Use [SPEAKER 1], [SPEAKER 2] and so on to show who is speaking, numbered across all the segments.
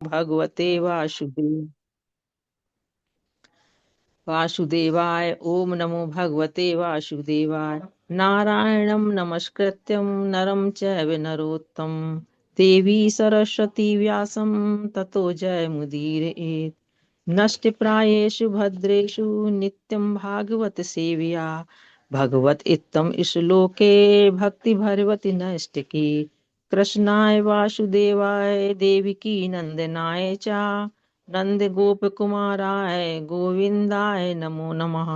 [SPEAKER 1] भगवते वासुदेवाय। ओम नमो भगवते वासुदेवाय। नारायणं नमस्कृत्यं नरं चैव नरोत्तमं देवी सरस्वती व्यासं ततो जयमुदीरयेत्। नष्टप्रायेषु भद्रेषु नित्यं भागवत सेवया भगवत इत्थं श्लोके भक्तिभरवति नष्टकी। कृष्णाय वासुदेवाय देवकी नंदनाय च नंद गोप कुमाराय गोविंदाय नमो नमः।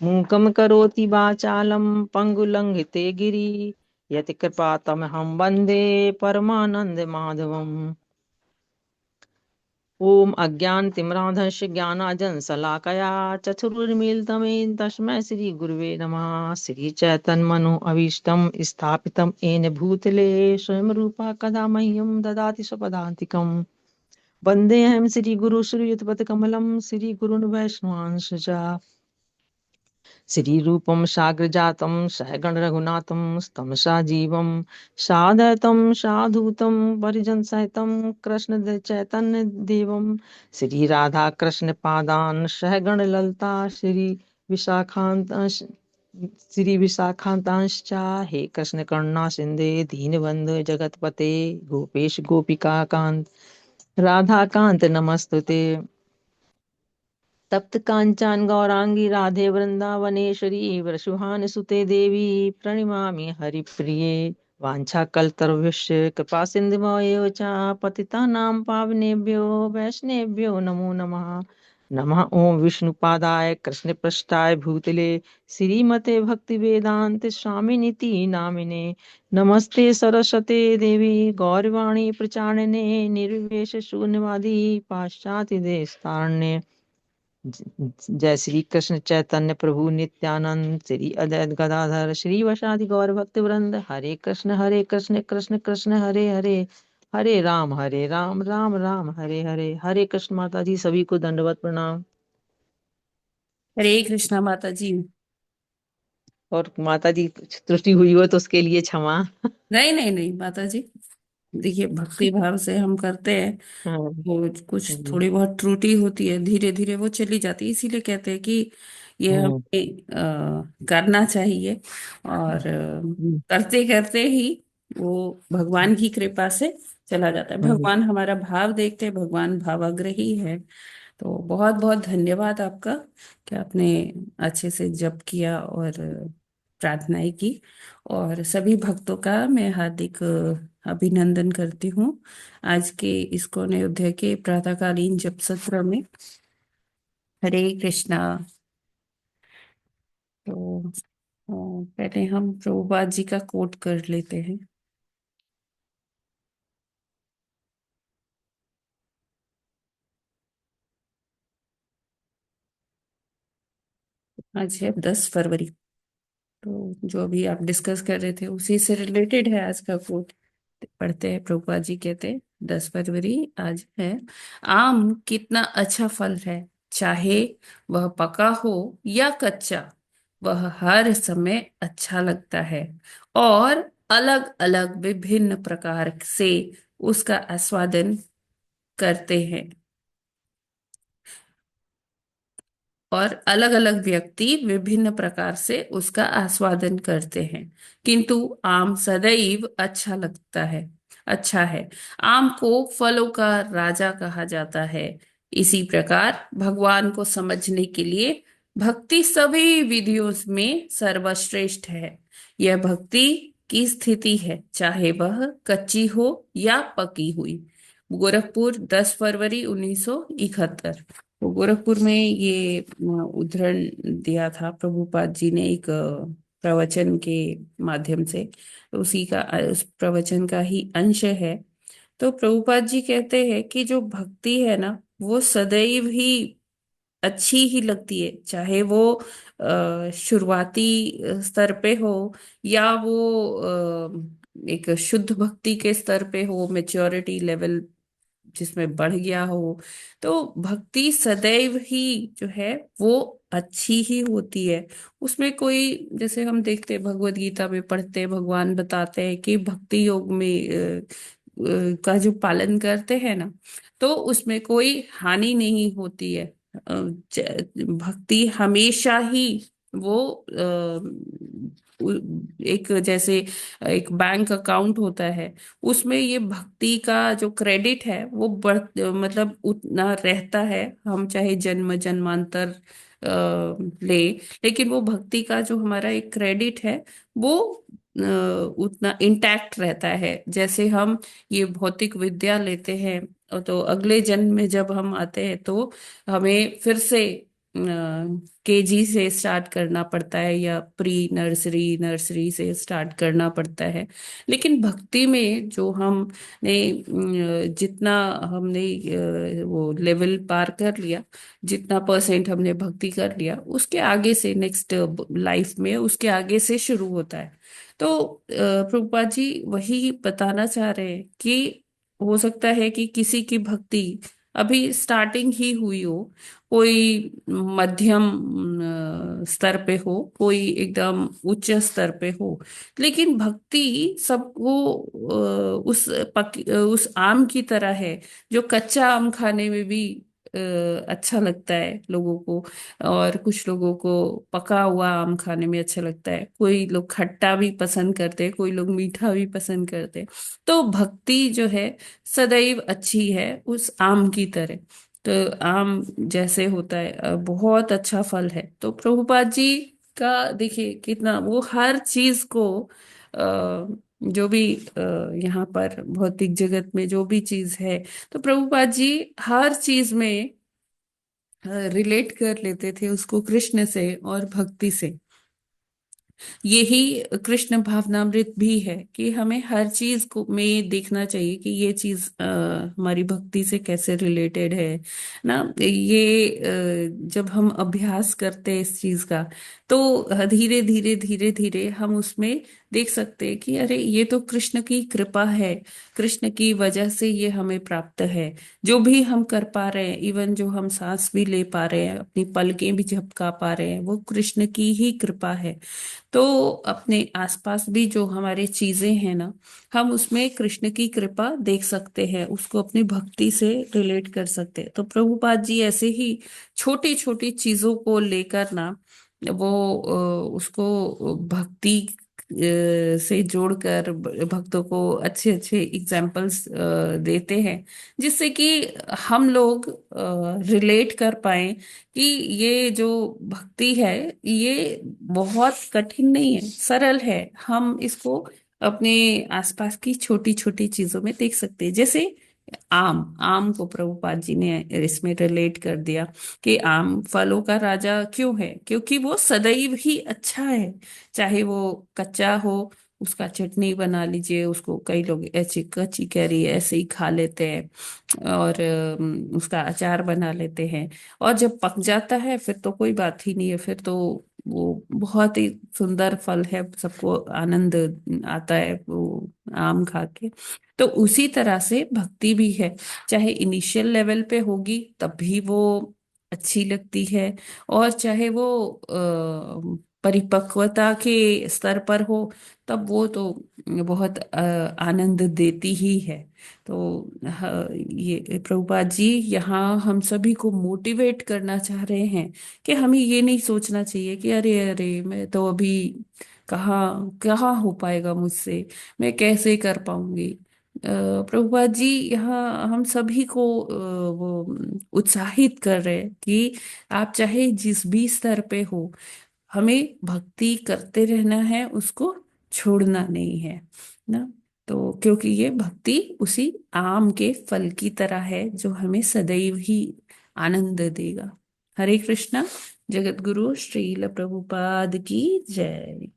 [SPEAKER 1] मूकं करोति वाचालं पङ्गुलङ्घिते गिरि यत् कृपातमहं वन्दे परमानन्द माधवम्। ॐ अज्ञानतिमिरान्धस्य ज्ञानाञ्जनशलाकया चक्षुरुन्मीलितं तस्मै श्रीगुरुवे नमः। श्रीचैतन्यमनो अभीष्टं स्थापितं येन भूतले स्वयं रूपा कदा मह्यं ददाति स्वपदान्तिकम्। वन्देऽहं श्रीगुरु श्रीयुतपदकमलं श्रीगुरुन् वैष्णवांश च श्रीरूपं साग्रजातं सहगण रघुनाथं स्तमसा जीवं सादतं साधुतं परिजनसहितं कृष्ण चैतन्य देवं श्री राधा कृष्ण पादान सहगण ललता श्री विशाखांतांश्च। हे कृष्ण करुणा सिंधे दीनबंधु जगतपते गोपेश गोपिका कांत राधा कांत नमस्तुते। तप्त कांचन गौरांगी राधे वृंदावनेश्वरी वृषभान सुते देवी प्रणमामि हरिप्रिये। वाञ्छाकल्पतरुभ्यश्च कृपा सिन्धुभ्यो च पतितानां पावनेभ्यो वैष्णवेभ्यो नमो नमः। नमः ओं विष्णुपादाय कृष्णपृष्ठाय भूतले श्रीमते भक्तिवेदांत स्वामिनिति नामिने। नमस्ते सरस्वते देवी गौरवाणी प्रचारिणे निर्विशेष शून्यवादी पाश्चात्य देशतारण्ये। जय श्री कृष्ण चैतन्य प्रभु नित्यानंद श्री अद्वैत गदाधर श्रीवासादि गौर भक्त वृंद। हरे कृष्ण कृष्ण कृष्ण हरे हरे हरे राम राम राम हरे हरे। हरे कृष्ण। माता जी सभी को दंडवत प्रणाम।
[SPEAKER 2] हरे कृष्णा माता जी।
[SPEAKER 1] और माता जी कुछ त्रुटि हुई हो तो उसके लिए क्षमा।
[SPEAKER 2] नहीं नहीं नहीं माता जी, देखिए भक्ति भाव से हम करते हैं।
[SPEAKER 1] हाँ,
[SPEAKER 2] वो कुछ
[SPEAKER 1] हम्म,
[SPEAKER 2] थोड़ी बहुत त्रुटि होती है, धीरे धीरे वो चली जाती है। इसीलिए कहते हैं कि ये
[SPEAKER 1] हम्म,
[SPEAKER 2] हमें करना चाहिए। और
[SPEAKER 1] हम्म,
[SPEAKER 2] करते करते ही वो भगवान की कृपा से चला जाता है।
[SPEAKER 1] हम्म,
[SPEAKER 2] भगवान हमारा भाव देखते हैं, भगवान भावाग्रही है। तो बहुत बहुत धन्यवाद आपका कि आपने अच्छे से जप किया और प्रार्थनाएं की। और सभी भक्तों का मैं हार्दिक अभिनंदन करती हूँ आज के इस्कॉन अयोध्या के प्रातःकालीन जप सत्र में। हरे कृष्णा। तो पहले हम प्रभुपाद जी का कोट कर लेते हैं। आज है 10 फरवरी। तो जो अभी आप डिस्कस कर रहे थे उसी से रिलेटेड है आज का कोट। पढ़ते हैं। प्रभुपाद जी कहते हैं 10 फरवरी आज है। आम कितना अच्छा फल है, चाहे वह पका हो या कच्चा, वह हर समय अच्छा लगता है। और अलग अलग विभिन्न प्रकार से उसका आस्वादन करते हैं। और अलग अलग व्यक्ति विभिन्न प्रकार से उसका आस्वादन करते हैं, किंतु आम सदैव अच्छा लगता है, अच्छा है। आम को फलों का राजा कहा जाता है। इसी प्रकार भगवान को समझने के लिए भक्ति सभी विधियों में सर्वश्रेष्ठ है। यह भक्ति की स्थिति है, चाहे वह कच्ची हो या पकी हुई। गोरखपुर 10 फरवरी 1971। तो गोरखपुर में ये उद्धरण दिया था प्रभुपाद जी ने एक प्रवचन के माध्यम से। तो उसी का उस प्रवचन का ही अंश है। तो प्रभुपाद जी कहते हैं कि जो भक्ति है ना, वो सदैव ही अच्छी ही लगती है, चाहे वो शुरुआती स्तर पे हो या वो एक शुद्ध भक्ति के स्तर पे हो, मेच्योरिटी लेवल जिसमें बढ़ गया हो। तो भक्ति सदैव ही जो है वो अच्छी ही होती है। उसमें कोई, जैसे हम देखते हैं भगवत गीता में पढ़ते हैं, भगवान बताते हैं कि भक्ति योग में का जो पालन करते हैं ना, तो उसमें कोई हानि नहीं होती है। भक्ति हमेशा ही वो एक जैसे एक बैंक अकाउंट होता है, उसमें ये भक्ति का जो क्रेडिट है वो बढ़ मतलब उतना रहता है, हम चाहे जन्म जन्मांतर ले, लेकिन वो भक्ति का जो हमारा एक क्रेडिट है वो उतना इंटैक्ट रहता है। जैसे हम ये भौतिक विद्या लेते हैं, तो अगले जन्म में जब हम आते हैं तो हमें फिर से केजी से स्टार्ट करना पड़ता है, या प्री नर्सरी नर्सरी से स्टार्ट करना पड़ता है। लेकिन भक्ति में जो हमने जितना हमने वो लेवल पार कर लिया, जितना परसेंट हमने भक्ति कर लिया, उसके आगे से नेक्स्ट लाइफ में उसके आगे से शुरू होता है। तो प्रभुपाद जी वही बताना चाह रहे हैं कि हो सकता है कि किसी की भक्ति अभी स्टार्टिंग ही हुई हो, कोई मध्यम स्तर पे हो, कोई एकदम उच्च स्तर पे हो, लेकिन भक्ति सबको उस आम की तरह है जो कच्चा आम खाने में भी अच्छा लगता है लोगों को, और कुछ लोगों को पका हुआ आम खाने में अच्छा लगता है, कोई लोग खट्टा भी पसंद करते हैं, कोई लोग मीठा भी पसंद करते हैं। तो भक्ति जो है सदैव अच्छी है उस आम की तरह। तो आम जैसे होता है बहुत अच्छा फल है। तो प्रभुपाद जी का देखिए कितना वो हर चीज को जो भी यहाँ पर भौतिक जगत में जो भी चीज है, तो प्रभुपाद जी हर चीज में रिलेट कर लेते थे उसको कृष्ण से और भक्ति से। यही कृष्ण भावनामृत भी है कि हमें हर चीज को में देखना चाहिए कि ये चीज हमारी भक्ति से कैसे रिलेटेड है ना। ये जब हम अभ्यास करते हैं इस चीज का, तो धीरे धीरे धीरे धीरे हम उसमें देख सकते हैं कि अरे ये तो कृष्ण की कृपा है, कृष्ण की वजह से ये हमें प्राप्त है। जो भी हम कर पा रहे हैं, इवन जो हम सांस भी ले पा रहे हैं, अपनी पलकें भी झपका पा रहे हैं, वो कृष्ण की ही कृपा है। तो अपने आसपास भी जो हमारे चीजें हैं ना, हम उसमें कृष्ण की कृपा देख सकते हैं, उसको अपनी भक्ति से रिलेट कर सकते हैं। तो प्रभुपाद जी ऐसे ही छोटी छोटी चीजों को लेकर ना वो उसको भक्ति से जोड़कर भक्तों को अच्छे अच्छे एग्जाम्पल्स देते हैं, जिससे कि हम लोग रिलेट कर पाए कि ये जो भक्ति है ये बहुत कठिन नहीं है, सरल है। हम इसको अपने आसपास की छोटी छोटी चीजों में देख सकते हैं। जैसे आम, आम को प्रभुपाद जी ने इसमें रिलेट कर दिया कि आम फलों का राजा क्यों है, क्योंकि वो सदैव ही अच्छा है। चाहे वो कच्चा हो, उसका चटनी बना लीजिए, उसको कई लोग ऐसी कच्ची कैरी ऐसे ही खा लेते हैं, और उसका अचार बना लेते हैं। और जब पक जाता है फिर तो कोई बात ही नहीं है, फिर तो वो बहुत ही सुंदर फल है, सबको आनंद आता है वो आम खा के। तो उसी तरह से भक्ति भी है, चाहे इनिशियल लेवल पे होगी तब भी वो अच्छी लगती है, और चाहे वो परिपक्वता के स्तर पर हो तब वो तो बहुत आनंद देती ही है। तो ये प्रभुपाद जी यहाँ हम सभी को मोटिवेट करना चाह रहे हैं कि हमें ये नहीं सोचना चाहिए कि अरे अरे मैं तो अभी कहाँ कहाँ हो पाएगा मुझसे, मैं कैसे कर पाऊंगी। प्रभुपाद जी यहाँ हम सभी को वो उत्साहित कर रहे हैं कि आप चाहे जिस भी स्तर पे हो, हमें भक्ति करते रहना है, उसको छोड़ना नहीं है ना। तो क्योंकि ये भक्ति उसी आम के फल की तरह है जो हमें सदैव ही आनंद देगा। हरे कृष्णा। जगत गुरु श्रील प्रभुपाद की जय।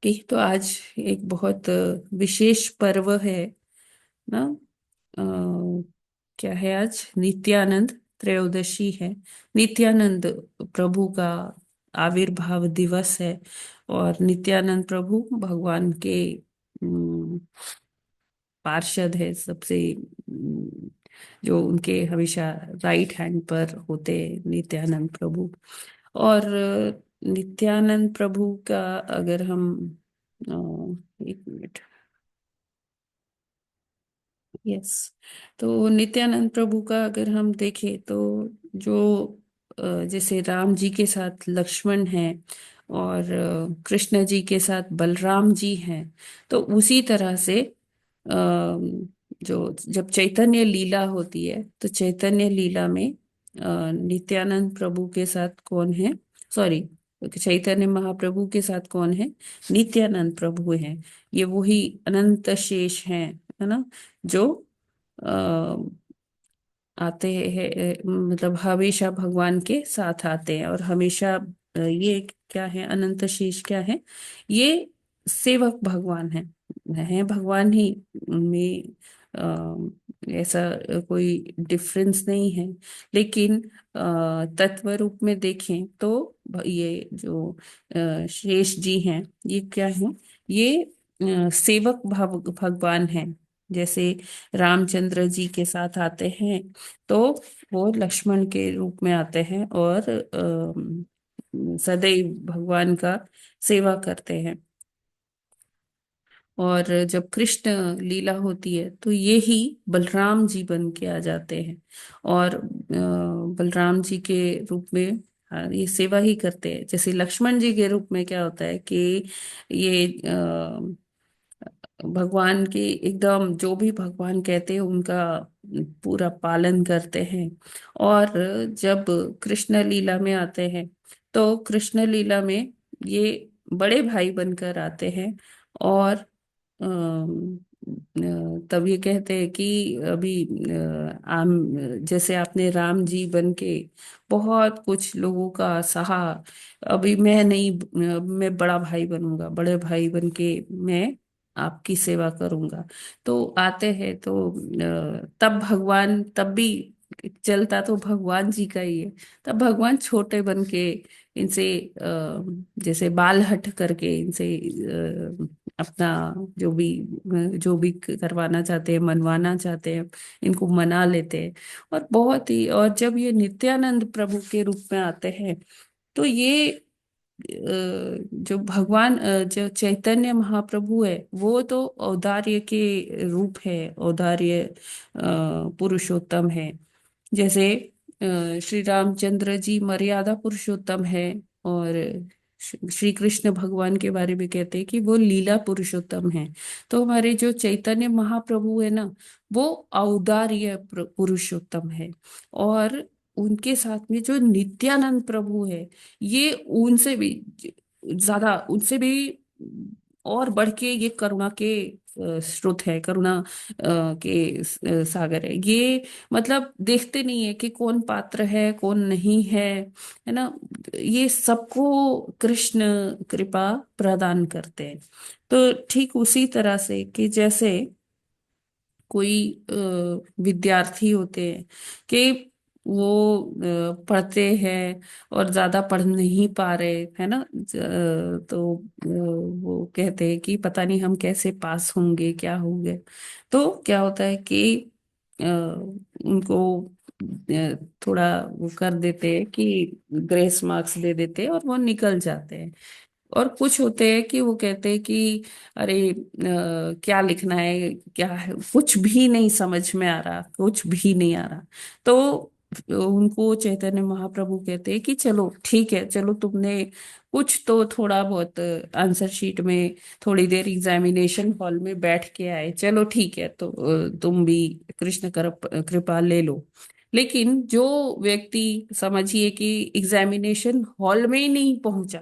[SPEAKER 2] कि तो आज एक बहुत विशेष पर्व है ना। अ, क्या है आज? नित्यानंद त्रयोदशी है। नित्यानंद प्रभु का आविर्भाव दिवस है, और नित्यानंद प्रभु भगवान के अम, पार्षद है सबसे, जो उनके हमेशा राइट हैंड पर होते नित्यानंद प्रभु। और नित्यानंद प्रभु का अगर हम एक मिनट, यस। तो नित्यानंद प्रभु का अगर हम देखें तो जो जैसे राम जी के साथ लक्ष्मण है और कृष्ण जी के साथ बलराम जी हैं, तो उसी तरह से जो जब चैतन्य लीला होती है तो चैतन्य लीला में नित्यानंद प्रभु के साथ कौन है, सॉरी, चैतन्य महाप्रभु के साथ कौन है, नित्यानंद प्रभु हैं। ये वही अनंत शेष हैं, है ना, जो अ, आते हैं, मतलब हमेशा भगवान के साथ आते हैं और हमेशा ये क्या है, अनंत शेष क्या है, ये सेवक भगवान है भगवान ही में, ऐसा कोई डिफरेंस नहीं है। लेकिन तत्व रूप में देखें तो ये जो शेष जी हैं, ये क्या है, ये सेवक भगवान है। जैसे रामचंद्र जी के साथ आते हैं तो वो लक्ष्मण के रूप में आते हैं और सदैव भगवान का सेवा करते हैं। और जब कृष्ण लीला होती है तो ये ही बलराम जी बन के आ जाते हैं और बलराम जी के रूप में ये सेवा ही करते हैं। जैसे लक्ष्मण जी के रूप में क्या होता है कि ये भगवान के एकदम जो भी भगवान कहते हैं उनका पूरा पालन करते हैं। और जब कृष्ण लीला में आते हैं तो कृष्ण लीला में ये बड़े भाई बनकर आते हैं और तब ये कहते हैं कि अभी आम जैसे आपने राम जी बन के बहुत कुछ लोगों का सहा, अभी मैं नहीं, मैं बड़ा भाई बनूंगा, बड़े भाई बन के मैं आपकी सेवा करूंगा। तो आते हैं तो तब भगवान, तब भी चलता तो भगवान जी का ही है। तब भगवान छोटे बन के इनसे जैसे बाल हट करके इनसे अपना जो भी करवाना चाहते हैं, मनवाना चाहते हैं, इनको मना लेते हैं। और बहुत ही, और जब ये नित्यानंद प्रभु के रूप में आते हैं तो ये जो भगवान जो चैतन्य महाप्रभु है वो तो औदार्य के रूप है, औदार्य पुरुषोत्तम है। जैसे श्री रामचंद्र जी मर्यादा पुरुषोत्तम है और श्री कृष्ण भगवान के बारे में कहते हैं कि वो लीला पुरुषोत्तम है। तो हमारे जो चैतन्य महाप्रभु है ना, वो औदार्य पुरुषोत्तम है। और उनके साथ में जो नित्यानंद प्रभु है, ये उनसे भी ज्यादा, उनसे भी और बढ़ के ये करुणा के स्रोत है, करुणा के सागर है ये। मतलब देखते नहीं है कि कौन पात्र है कौन नहीं है ना, ये सबको कृष्ण कृपा प्रदान करते हैं। तो ठीक उसी तरह से कि जैसे कोई विद्यार्थी होते हैं कि वो पढ़ते हैं और ज्यादा पढ़ नहीं पा रहे है ना, तो वो कहते हैं कि पता नहीं हम कैसे पास होंगे, क्या होंगे। तो क्या होता है कि उनको थोड़ा वो कर देते हैं कि ग्रेस मार्क्स दे देते हैं और वो निकल जाते हैं। और कुछ होते हैं कि वो कहते हैं कि अरे क्या लिखना है, क्या है, कुछ भी नहीं समझ में आ रहा, कुछ भी नहीं आ रहा। तो उनको चैतन्य महाप्रभु कहते हैं कि चलो ठीक है, चलो तुमने कुछ तो थोड़ा बहुत आंसर शीट में थोड़ी देर एग्जामिनेशन हॉल में बैठ के आए, चलो ठीक है, तो तुम भी कृष्ण कृपा ले लो। लेकिन जो व्यक्ति समझिए कि एग्जामिनेशन हॉल में ही नहीं पहुंचा,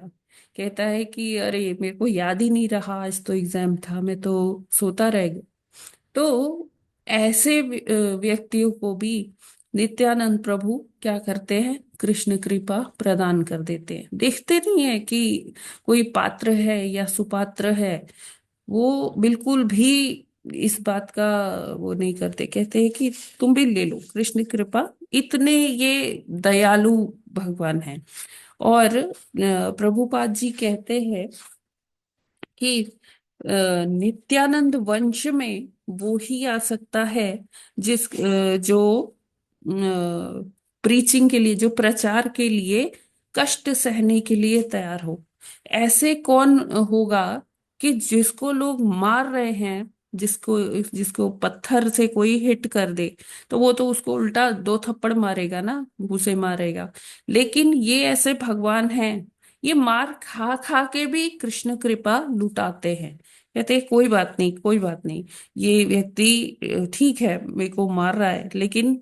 [SPEAKER 2] कहता है कि अरे मेरे को याद ही नहीं रहा, आज तो एग्जाम था, मैं तो सोता रह गया। तो ऐसे व्यक्तियों को भी नित्यानंद प्रभु क्या करते हैं, कृष्ण कृपा प्रदान कर देते हैं। देखते नहीं है कि कोई पात्र है या सुपात्र है, वो बिल्कुल भी इस बात का वो नहीं करते, कहते हैं कि तुम भी ले लो कृष्ण कृपा, इतने ये दयालु भगवान हैं। और प्रभुपाद जी कहते हैं कि नित्यानंद वंश में वो ही आ सकता है जो प्रीचिंग के लिए, जो प्रचार के लिए कष्ट सहने के लिए तैयार हो। ऐसे कौन होगा कि जिसको लोग मार रहे हैं जिसको जिसको पत्थर से कोई हिट कर दे तो वो तो उसको उल्टा दो थप्पड़ मारेगा ना, घूसे मारेगा। लेकिन ये ऐसे भगवान हैं, ये मार खा खा के भी कृष्ण कृपा लुटाते हैं। कहते हैं कोई बात नहीं, कोई बात नहीं, ये व्यक्ति ठीक है, मेरे को मार रहा है, लेकिन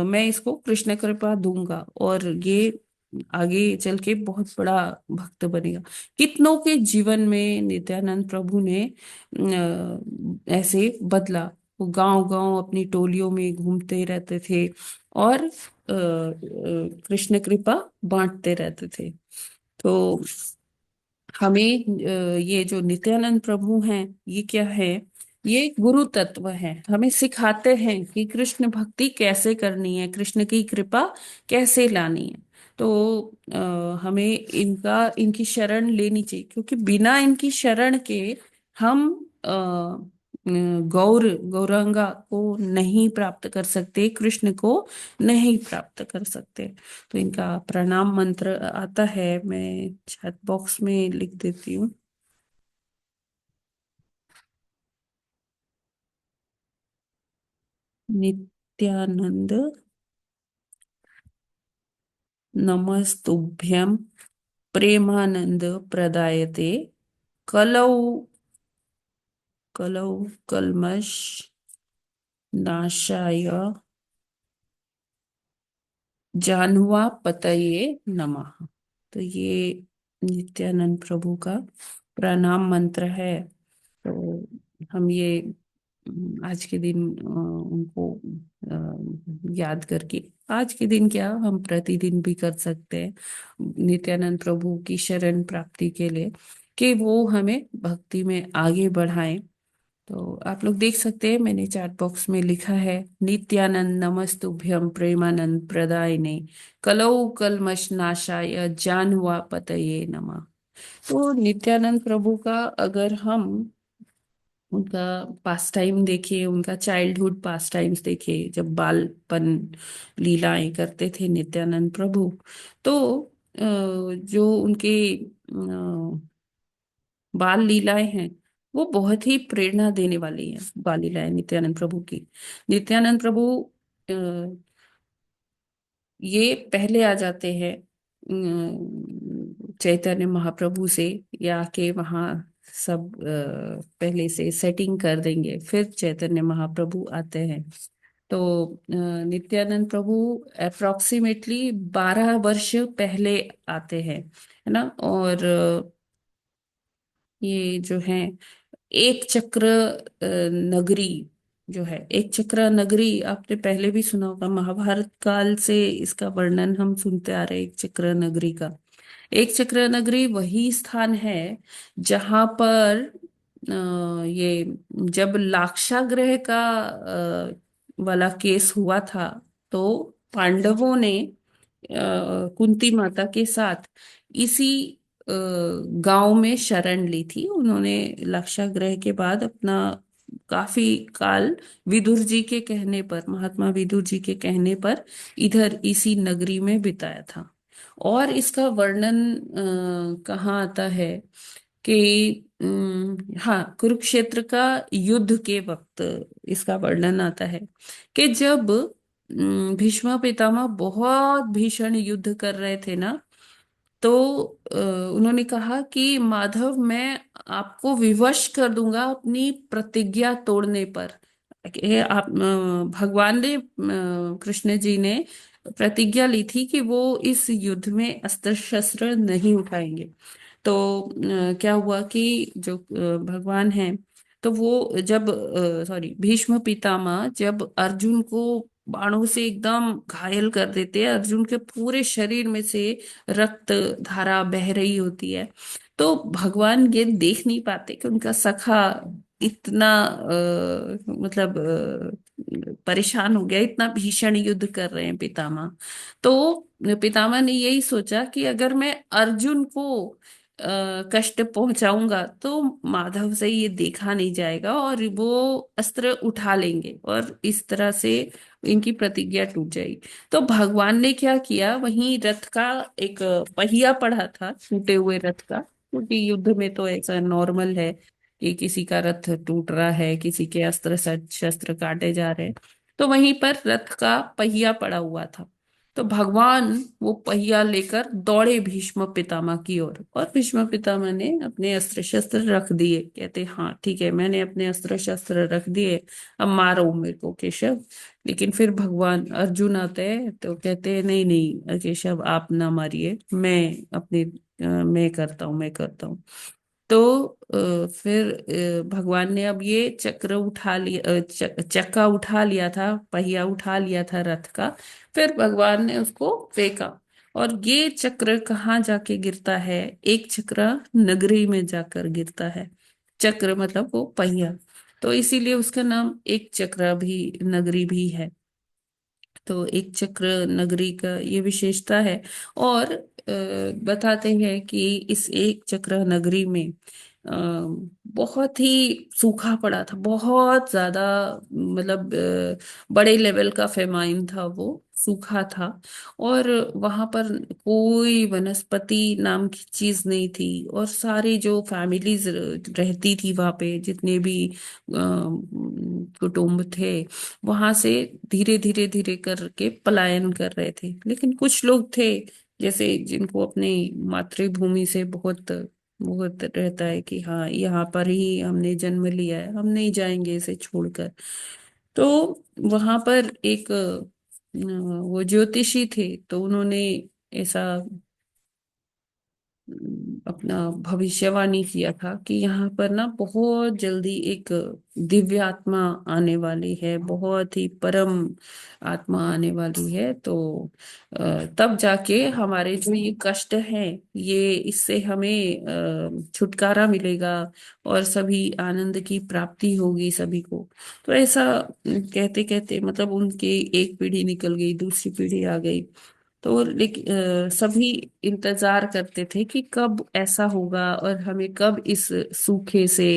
[SPEAKER 2] मैं इसको कृष्ण कृपा दूंगा और ये आगे चल के बहुत बड़ा भक्त बनेगा। कितनों के जीवन में नित्यानंद प्रभु ने ऐसे बदला। वो गांव गांव अपनी टोलियों में घूमते रहते थे और कृष्ण कृपा बांटते रहते थे। तो हमें ये जो नित्यानंद प्रभु हैं, ये क्या है, ये गुरु तत्व है, हमें सिखाते हैं कि कृष्ण भक्ति कैसे करनी है, कृष्ण की कृपा कैसे लानी है। तो हमें इनकी शरण लेनी चाहिए, क्योंकि बिना इनकी शरण के हम गौरांगा को नहीं प्राप्त कर सकते, कृष्ण को नहीं प्राप्त कर सकते। तो इनका प्रणाम मंत्र आता है, मैं चैट बॉक्स में लिख देती हूँ। नित्यानंद नमस्तुभ्यं प्रेमानंद प्रदायते कलौ कलौ कल्मष नाशाय जाह्नवा पतये नमः। तो ये नित्यानंद प्रभु का प्रणाम मंत्र है। तो हम ये आज के दिन उनको याद करके, आज के दिन क्या, हम प्रतिदिन भी कर सकते हैं नित्यानंद प्रभु की शरण प्राप्ति के लिए, कि वो हमें भक्ति में आगे बढ़ाएं। तो आप लोग देख सकते हैं, मैंने चैट बॉक्स में लिखा है, नित्यानंद नमस्तुभ्यं प्रेमानंद प्रदायिने कलौ कल्मष नाशाय जाह्नवा पतये नमः। तो नित्यानंद प्रभु का अगर हम उनका पास टाइम देखे, उनका चाइल्डहुड पास टाइम्स देखे, जब बालपन लीलाएं करते थे नित्यानंद प्रभु, तो जो उनके बाल लीलाएं हैं वो बहुत ही प्रेरणा देने वाली हैं। बाल लीलाएं नित्यानंद प्रभु की, नित्यानंद प्रभु अ, ये पहले आ जाते हैं चैतन्य महाप्रभु से, या के वहाँ सब पहले से सेटिंग कर देंगे, फिर चैतन्य महाप्रभु आते हैं। तो नित्यानंद प्रभु अप्रोक्सीमेटली 12 वर्ष पहले आते हैं, है ना। और ये जो है एक चक्र नगरी, जो है एक चक्र नगरी, आपने पहले भी सुना होगा, महाभारत काल से इसका वर्णन हम सुनते आ रहे हैं, एक चक्र नगरी का। एक चक्र नगरी वही स्थान है जहां पर ये जब लाक्षागृह का वाला केस हुआ था, तो पांडवों ने कुंती माता के साथ इसी गांव में शरण ली थी। उन्होंने लाक्षागृह के बाद अपना काफी काल विदुर जी के कहने पर, महात्मा विदुर जी के कहने पर इधर इसी नगरी में बिताया था। और इसका वर्णन कहाँ आता है कि हाँ, कुरुक्षेत्र का युद्ध के वक्त इसका वर्णन आता है कि जब भीष्म पितामह बहुत भीषण युद्ध कर रहे थे ना, तो उन्होंने कहा कि माधव, मैं आपको विवश कर दूंगा अपनी प्रतिज्ञा तोड़ने पर। आप भगवान ने कृष्ण जी ने प्रतिज्ञा ली थी कि वो इस युद्ध में अस्त्र शस्त्र नहीं उठाएंगे। तो क्या हुआ कि जो भगवान हैं, तो वो जब सॉरी भीष्म पितामह जब अर्जुन को बाणों से एकदम घायल कर देते हैं, अर्जुन के पूरे शरीर में से रक्त धारा बह रही होती है, तो भगवान ये देख नहीं पाते कि उनका सखा इतना मतलब परेशान हो गया, इतना भीषण युद्ध कर रहे हैं पितामह। तो पितामह ने यही सोचा कि अगर मैं अर्जुन को कष्ट पहुंचाऊंगा तो माधव से ये देखा नहीं जाएगा और वो अस्त्र उठा लेंगे, और इस तरह से इनकी प्रतिज्ञा टूट जाएगी। तो भगवान ने क्या किया, वहीं रथ का एक पहिया पड़ा था, टूटे हुए रथ का, क्योंकि युद्ध में तो ऐसा नॉर्मल है कि किसी का रथ टूट रहा है, किसी के अस्त्र शस्त्र काटे जा रहे हैं, तो वहीं पर रथ का पहिया पड़ा हुआ था। तो भगवान वो पहिया लेकर दौड़े भीष्म पितामह की ओर, और भीष्म पितामह ने अपने अस्त्र शस्त्र रख दिए। कहते हाँ ठीक है, मैंने अपने अस्त्र शस्त्र रख दिए, अब मारो मेरे को केशव। लेकिन फिर भगवान अर्जुन आते हैं तो कहते हैं नहीं नहीं केशव, आप ना मारिए, मैं करता हूँ, मैं करता हूँ। तो फिर भगवान ने अब ये चक्र उठा लिया, चक्का उठा लिया था, पहिया उठा लिया था रथ का। फिर भगवान ने उसको फेंका, और ये चक्र कहाँ जाके गिरता है? एक चक्र नगरी में जाकर गिरता है। चक्र मतलब वो पहिया, तो इसीलिए उसका नाम एक चक्र भी नगरी भी है। तो एक चक्र नगरी का ये विशेषता है। और बताते हैं कि इस एक चक्र नगरी में अ, बहुत ही सूखा पड़ा था, बहुत ज्यादा, मतलब बड़े लेवल का फेमाइन था, वो सूखा था। और वहां पर कोई वनस्पति नाम की चीज नहीं थी, और सारी जो फैमिलीज रहती थी वहां पे, जितने भी कुटुंब थे, वहां से धीरे धीरे धीरे करके पलायन कर रहे थे। लेकिन कुछ लोग थे जैसे जिनको अपनी मातृभूमि से बहुत बहुत रहता है कि हाँ यहाँ पर ही हमने जन्म लिया है, हम नहीं जाएंगे इसे छोड़कर। तो वहां पर एक वो ज्योतिषी थे, तो उन्होंने ऐसा अपना भविष्यवाणी किया था कि यहाँ पर ना बहुत जल्दी एक दिव्य आत्मा आने वाली है, बहुत ही परम आत्मा आने वाली है। तो तब जाके हमारे जो ये कष्ट हैं, ये इससे हमें छुटकारा मिलेगा, और सभी आनंद की प्राप्ति होगी सभी को। तो ऐसा कहते कहते मतलब उनकी एक पीढ़ी निकल गई, दूसरी पीढ़ी आ गई। तो लेकिन सभी इंतजार करते थे कि कब ऐसा होगा, और हमें कब इस सूखे से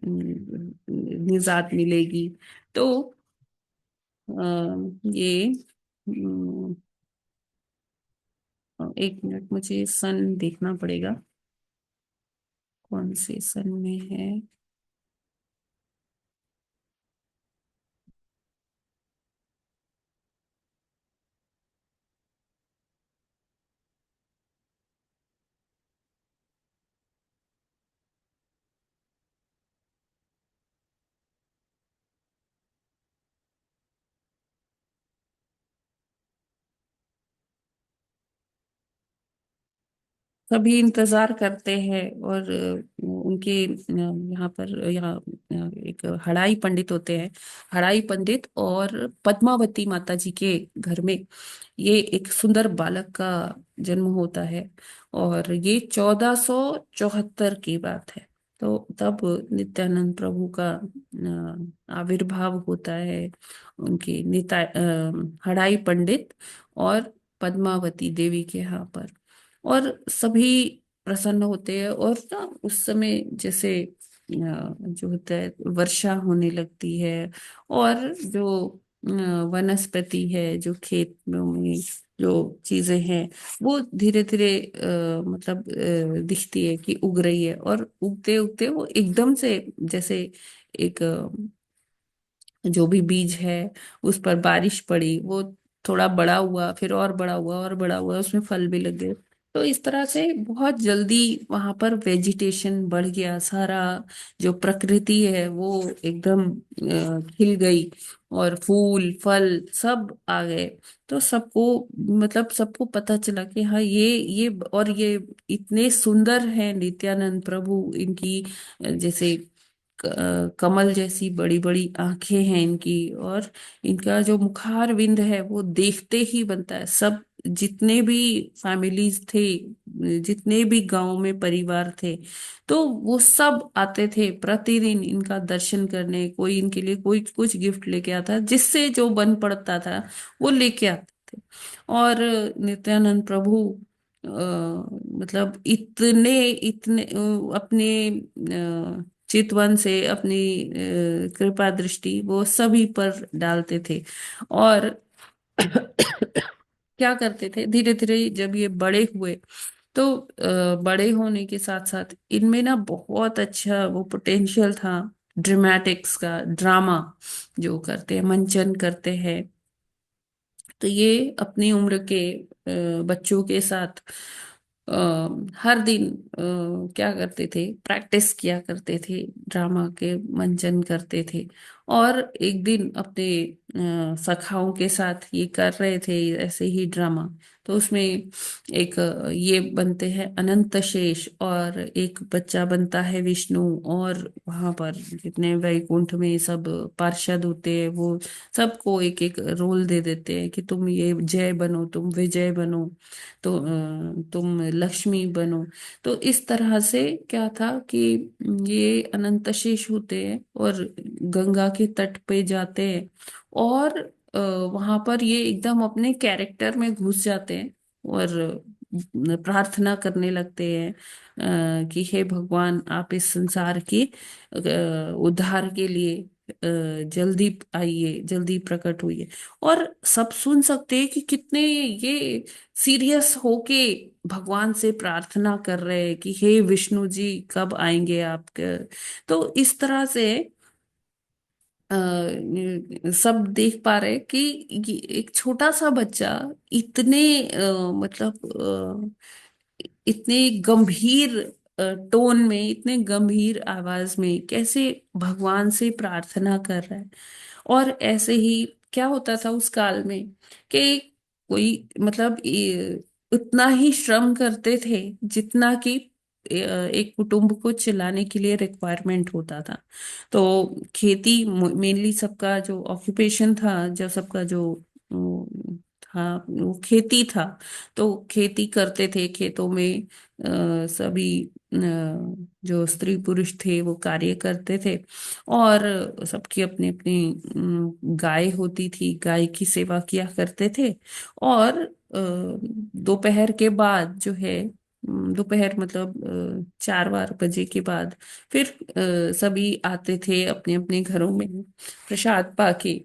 [SPEAKER 2] निजात मिलेगी। तो ये एक मिनट, मुझे सन देखना पड़ेगा, कौन से सन में है। सभी इंतजार करते हैं, और उनके यहाँ पर एक हड़ाई पंडित होते हैं। हड़ाई पंडित और पद्मावती माता जी के घर में ये एक सुंदर बालक का जन्म होता है। और ये 1474 की बात है। तो तब नित्यानंद प्रभु का आविर्भाव होता है, उनके हड़ाई पंडित और पद्मावती देवी के यहाँ पर। और सभी प्रसन्न होते हैं, और ना उस समय जैसे जो होता है वर्षा होने लगती है, और जो वनस्पति है, जो खेत में जो चीजें हैं, वो धीरे धीरे मतलब दिखती है कि उग रही है। और उगते उगते वो एकदम से जैसे एक जो भी बीज है उस पर बारिश पड़ी, वो थोड़ा बड़ा हुआ, फिर और बड़ा हुआ और बड़ा हुआ, उसमें फल भी लग गए। तो इस तरह से बहुत जल्दी वहां पर वेजिटेशन बढ़ गया सारा, जो प्रकृति है वो एकदम खिल गई, और फूल फल सब आ गए। तो सबको मतलब सबको पता चला कि हाँ ये और ये इतने सुंदर हैं नित्यानंद प्रभु, इनकी जैसे कमल जैसी बड़ी बड़ी आंखें हैं इनकी, और इनका जो मुखार विंद है वो देखते ही बनता है। सब जितने भी फैमिलीज थे, जितने भी गांव में परिवार थे, तो वो सब आते थे प्रतिदिन इनका दर्शन करने। कोई इनके लिए कोई कुछ गिफ्ट लेके आता, जिससे जो बन पड़ता था वो लेके आते थे। और नित्यानंद प्रभु मतलब इतने इतने अपने चितवन से अपनी कृपा दृष्टि वो सभी पर डालते थे। और क्या करते थे, धीरे धीरे जब ये बड़े हुए तो बड़े होने के साथ साथ इनमें ना बहुत अच्छा वो पोटेंशियल था ड्रामेटिक्स का, ड्रामा जो करते हैं, मंचन करते हैं। तो ये अपनी उम्र के बच्चों के साथ अ, हर दिन क्या करते थे, प्रैक्टिस किया करते थे, ड्रामा के मंचन करते थे। और एक दिन अपने सखाओं के साथ ये कर रहे थे ऐसे ही ड्रामा। तो उसमें एक ये बनते हैं अनंत शेष, और एक बच्चा बनता है विष्णु। और वहां पर जितने वैकुंठ में सब पार्षद होते हैं, वो सबको एक एक रोल दे देते हैं कि तुम ये जय बनो, तुम विजय बनो, तो तुम लक्ष्मी बनो। तो इस तरह से क्या था कि ये अनंतशेष होते हैं और गंगा के तट पे जाते हैं, और वहां पर ये एकदम अपने कैरेक्टर में घुस जाते हैं और प्रार्थना करने लगते हैं कि हे भगवान, आप इस संसार के उद्धार के लिए जल्दी आइए, जल्दी प्रकट होइए। और सब सुन सकते हैं कि कितने ये सीरियस होके भगवान से प्रार्थना कर रहे हैं कि हे विष्णु जी, कब आएंगे आप। तो इस तरह से सब देख पा रहे कि ये एक छोटा सा बच्चा इतने मतलब इतने गंभीर टोन में, इतने गंभीर आवाज में कैसे भगवान से प्रार्थना कर रहा है। और ऐसे ही क्या होता था उस काल में कि कोई मतलब उतना ही श्रम करते थे जितना कि एक कुटुंब को चलाने के लिए रिक्वायरमेंट होता था। तो खेती मेनली सबका जो ऑक्यूपेशन था, जो सबका जो वो था, वो खेती था। तो खेती करते थे खेतों में, सभी जो स्त्री पुरुष थे वो कार्य करते थे। और सबकी अपनी अपनी गाय होती थी, गाय की सेवा किया करते थे। और दोपहर के बाद जो है, दोपहर मतलब 4 4 बजे के बाद फिर सभी आते थे अपने अपने घरों में प्रसाद पाके।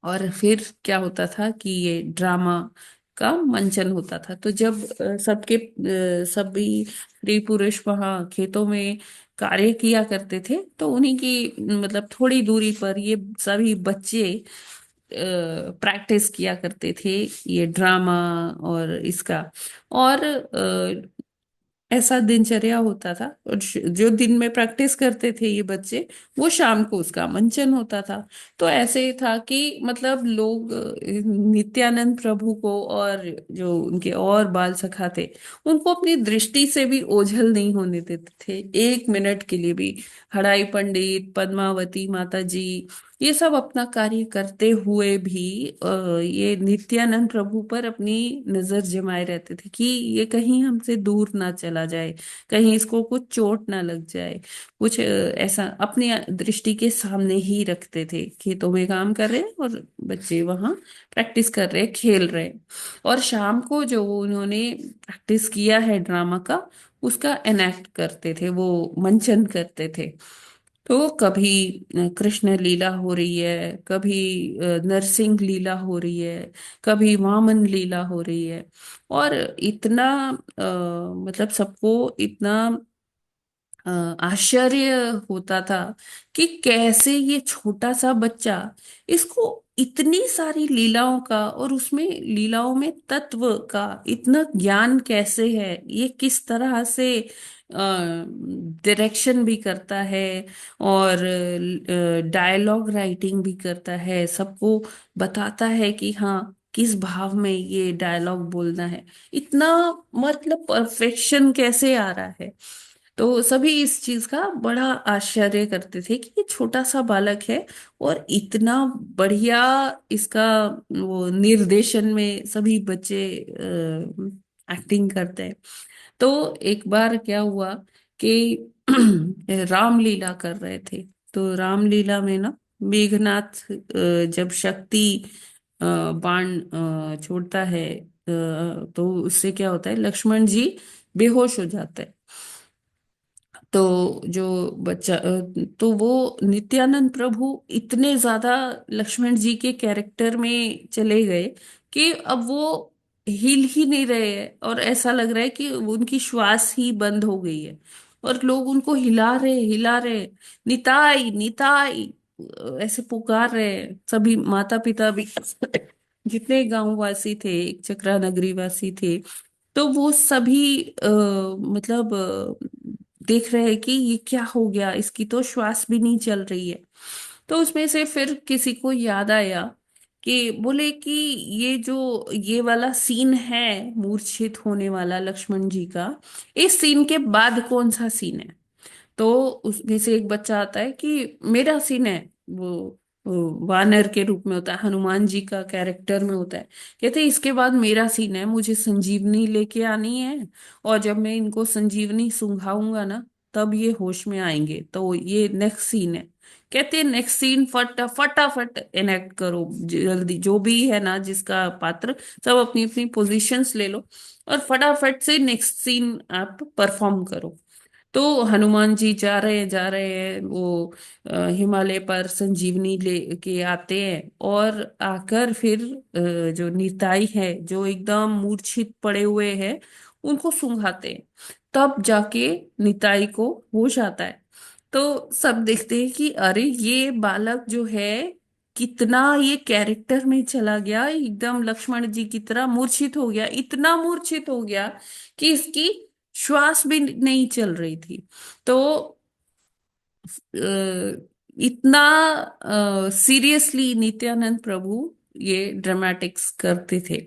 [SPEAKER 2] और फिर क्या होता था कि ये ड्रामा का मंचन होता था। तो जब सभी स्त्री पुरुष वहां खेतों में कार्य किया करते थे, तो उन्हीं की मतलब थोड़ी दूरी पर ये सभी बच्चे प्रैक्टिस किया करते थे ये ड्रामा और इसका। और ऐसा दिनचर्या होता था। और जो दिन में प्रैक्टिस करते थे ये बच्चे, वो शाम को उसका मंचन होता था। तो ऐसे था कि मतलब लोग नित्यानंद प्रभु को और जो उनके और बाल सखा थे, उनको अपनी दृष्टि से भी ओझल नहीं होने देते थे एक मिनट के लिए भी। हड़ाई पंडित, पद्मावती माता जी, ये सब अपना कार्य करते हुए भी ये नित्यानंद प्रभु पर अपनी नजर जमाए रहते थे कि ये कहीं हमसे दूर ना चला जाए, कहीं इसको कुछ चोट ना लग जाए। कुछ ऐसा अपनी दृष्टि के सामने ही रखते थे। खेतों में काम कर रहे हैं और बच्चे वहां प्रैक्टिस कर रहे हैं, खेल रहे हैं। और शाम को जो उन्होंने प्रैक्टिस किया है ड्रामा का, उसका एनेक्ट करते थे, वो मंचन करते थे। तो कभी कृष्ण लीला हो रही है, कभी नरसिंह लीला हो रही है, कभी वामन लीला हो रही है। और इतना मतलब सबको इतना आश्चर्य होता था कि कैसे ये छोटा सा बच्चा, इसको इतनी सारी लीलाओं का और उसमें लीलाओं में तत्व का इतना ज्ञान कैसे है, ये किस तरह से डायरेक्शन भी करता है और डायलॉग राइटिंग भी करता है, सबको बताता है कि हाँ किस भाव में ये डायलॉग बोलना है। इतना मतलब परफेक्शन कैसे आ रहा है। तो सभी इस चीज का बड़ा आश्चर्य करते थे कि ये छोटा सा बालक है और इतना बढ़िया इसका वो निर्देशन में सभी बच्चे एक्टिंग करते हैं। तो एक बार क्या हुआ कि रामलीला कर रहे थे। तो रामलीला में ना मेघनाथ जब शक्ति बाण छोड़ता है, तो उससे क्या होता है, लक्ष्मण जी बेहोश हो जाते हैं। तो जो बच्चा तो वो नित्यानंद प्रभु इतने ज्यादा लक्ष्मण जी के कैरेक्टर में चले गए कि अब वो हिल ही नहीं रहे हैं, और ऐसा लग रहा है कि उनकी श्वास ही बंद हो गई है, और लोग उनको हिला रहे, निताई निताई ऐसे पुकार रहे हैं। सभी माता पिता भी जितने गांववासी थे, एक चक्रा नगरी वासी थे, तो वो सभी मतलब देख रहे हैं कि ये क्या हो गया, इसकी तो श्वास भी नहीं चल रही है। तो उसमें से फिर किसी को याद आया कि बोले कि ये जो ये वाला सीन है मूर्छित होने वाला लक्ष्मण जी का, इस सीन के बाद कौन सा सीन है। तो उसमें से एक बच्चा आता है कि मेरा सीन है, वो वानर के रूप में होता है, हनुमान जी का कैरेक्टर में होता है। कहते हैं इसके बाद मेरा सीन है, मुझे संजीवनी लेके आनी है, और जब मैं इनको संजीवनी सूंघाऊंगा ना, तब ये होश में आएंगे। तो ये नेक्स्ट सीन है। कहते हैं नेक्स्ट सीन फटाफट एनेक्ट करो, जल्दी, जो भी है ना जिसका पात्र, सब अपनी अपनी पोजीशंस ले लो, और फटाफट से नेक्स्ट सीन आप परफॉर्म करो। तो हनुमान जी जा रहे हैं, वो हिमालय पर संजीवनी लेके आते हैं, और आकर फिर जो निताई है, जो एकदम मूर्छित पड़े हुए हैं, उनको सूंघाते हैं। तब जाके निताई को होश आता है। तो सब देखते हैं कि अरे ये बालक जो है, कितना ये कैरेक्टर में चला गया, एकदम लक्ष्मण जी की तरह मूर्छित हो गया, इतना मूर्छित हो गया कि इसकी श्वास भी नहीं चल रही थी। तो इतना सीरियसली नित्यानंद प्रभु ये ड्रामेटिक्स करते थे,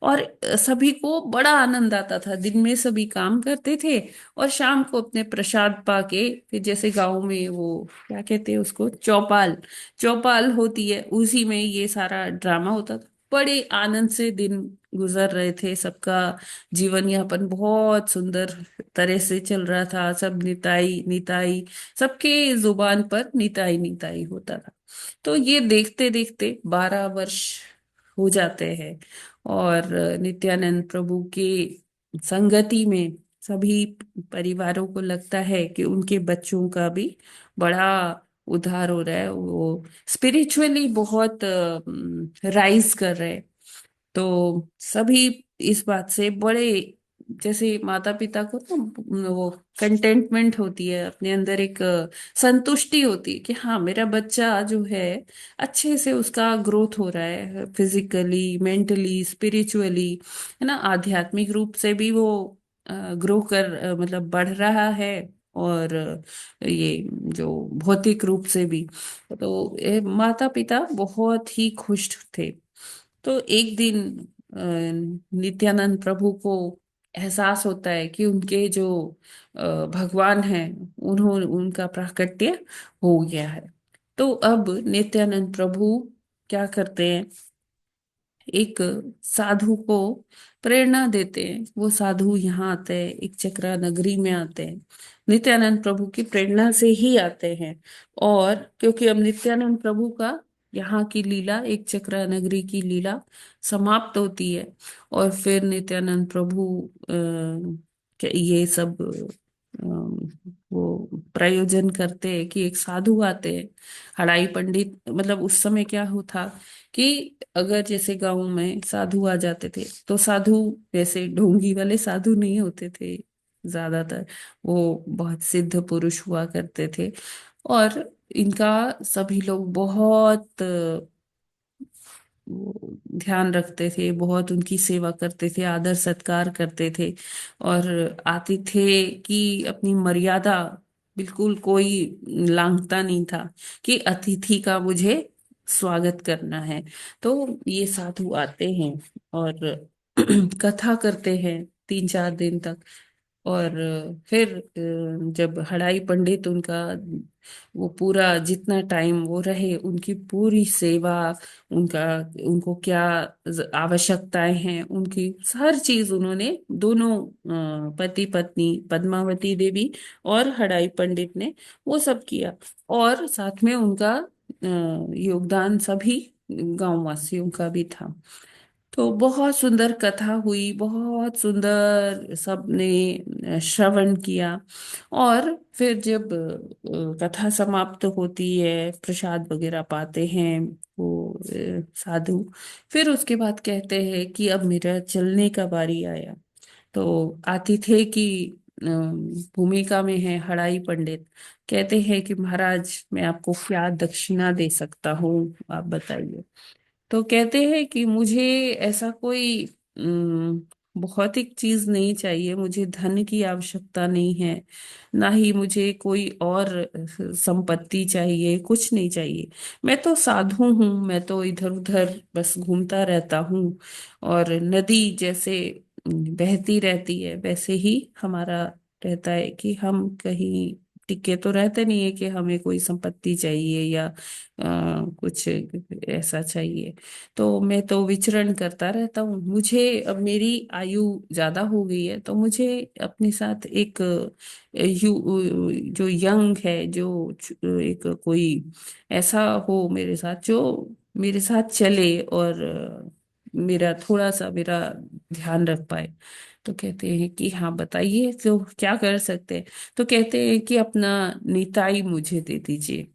[SPEAKER 2] और सभी को बड़ा आनंद आता था। दिन में सभी काम करते थे, और शाम को अपने प्रसाद पाके फिर, जैसे गांव में वो क्या कहते हैं उसको, चौपाल, चौपाल होती है, उसी में ये सारा ड्रामा होता था। बड़े आनंद से दिन गुजर रहे थे सबका। जीवन यापन बहुत सुंदर तरह से चल रहा था। सब निताई निताई, सबके जुबान पर निताई निताई होता था। तो ये देखते देखते 12 वर्ष हो जाते हैं, और नित्यानंद प्रभु के संगति में सभी परिवारों को लगता है कि उनके बच्चों का भी बड़ा उद्धार हो रहा है, वो स्पिरिचुअली बहुत राइज कर रहे हैं। तो सभी इस बात से बड़े, जैसे माता पिता को तो वो कंटेंटमेंट होती है अपने अंदर, एक संतुष्टि होती है कि हाँ मेरा बच्चा जो है अच्छे से उसका ग्रोथ हो रहा है, फिजिकली, मेंटली, स्पिरिचुअली, है ना, आध्यात्मिक रूप से भी वो ग्रो कर मतलब बढ़ रहा है, और ये जो भौतिक रूप से भी। तो माता पिता बहुत ही खुश थे। तो एक दिन नित्यानंद प्रभु को एहसास होता है कि उनके जो भगवान हैं, उन्होंने उनका प्राकट्य हो गया है। तो अब नित्यानंद प्रभु क्या करते हैं, एक साधु को प्रेरणा देते हैं। वो साधु यहाँ आते हैं, एक चक्रा नगरी में आते हैं, नित्यानंद प्रभु की प्रेरणा से ही आते हैं। और क्योंकि अब नित्यानंद प्रभु का यहाँ की लीला, एक चक्रा नगरी की लीला समाप्त होती है, और फिर नित्यानंद प्रभु ये सब वो प्रयोजन करते हैं कि एक साधु आते हैं, हड़ाई पंडित। मतलब उस समय क्या होता कि अगर जैसे गांव में साधु आ जाते थे, तो साधु वैसे ढोंगी वाले साधु नहीं होते थे ज्यादातर, वो बहुत सिद्ध पुरुष हुआ करते थे, और इनका सभी लोग बहुत वो ध्यान रखते थे, बहुत उनकी सेवा करते थे, आदर सत्कार करते थे, और आतिथ्य की अपनी मर्यादा बिल्कुल कोई लांघता नहीं था कि अतिथि का मुझे स्वागत करना है। तो ये साधु आते हैं और कथा करते हैं 3-4 दिन तक, और फिर जब हड़ाई पंडित उनका वो पूरा जितना टाइम वो रहे, उनकी पूरी सेवा, उनका उनको क्या आवश्यकताएं हैं, उनकी हर चीज उन्होंने, दोनों पति पत्नी पद्मावती देवी और हड़ाई पंडित ने वो सब किया। और साथ में उनका योगदान सभी गांव वासियों का भी था। तो बहुत सुंदर कथा हुई, बहुत सुंदर सबने श्रवण किया। और फिर जब कथा समाप्त होती है, प्रसाद वगैरह पाते हैं वो साधु फिर उसके बाद कहते हैं कि अब मेरा चलने का बारी आया। तो आतिथ्य की भूमिका में है हड़ाई पंडित। कहते हैं कि महाराज मैं आपको क्या दक्षिणा दे सकता हूँ, आप बताइए। तो कहते हैं कि मुझे ऐसा कोई भौतिक चीज नहीं चाहिए, मुझे धन की आवश्यकता नहीं है, ना ही मुझे कोई और संपत्ति चाहिए, कुछ नहीं चाहिए। मैं तो साधु हूँ, मैं तो इधर उधर बस घूमता रहता हूँ, और नदी जैसे बहती रहती है वैसे ही हमारा रहता है कि हम कहीं टिके तो रहते नहीं है कि हमें कोई संपत्ति चाहिए या कुछ ऐसा चाहिए। तो मैं तो विचरण करता रहता हूँ। मुझे अब मेरी आयु ज्यादा हो गई है, तो मुझे अपने साथ एक जो यंग है, जो एक कोई ऐसा हो मेरे साथ जो मेरे साथ चले और मेरा थोड़ा सा मेरा ध्यान रख पाए। तो कहते हैं कि हाँ बताइए तो क्या कर सकते हैं। तो कहते हैं कि अपना निताई मुझे दे दीजिए।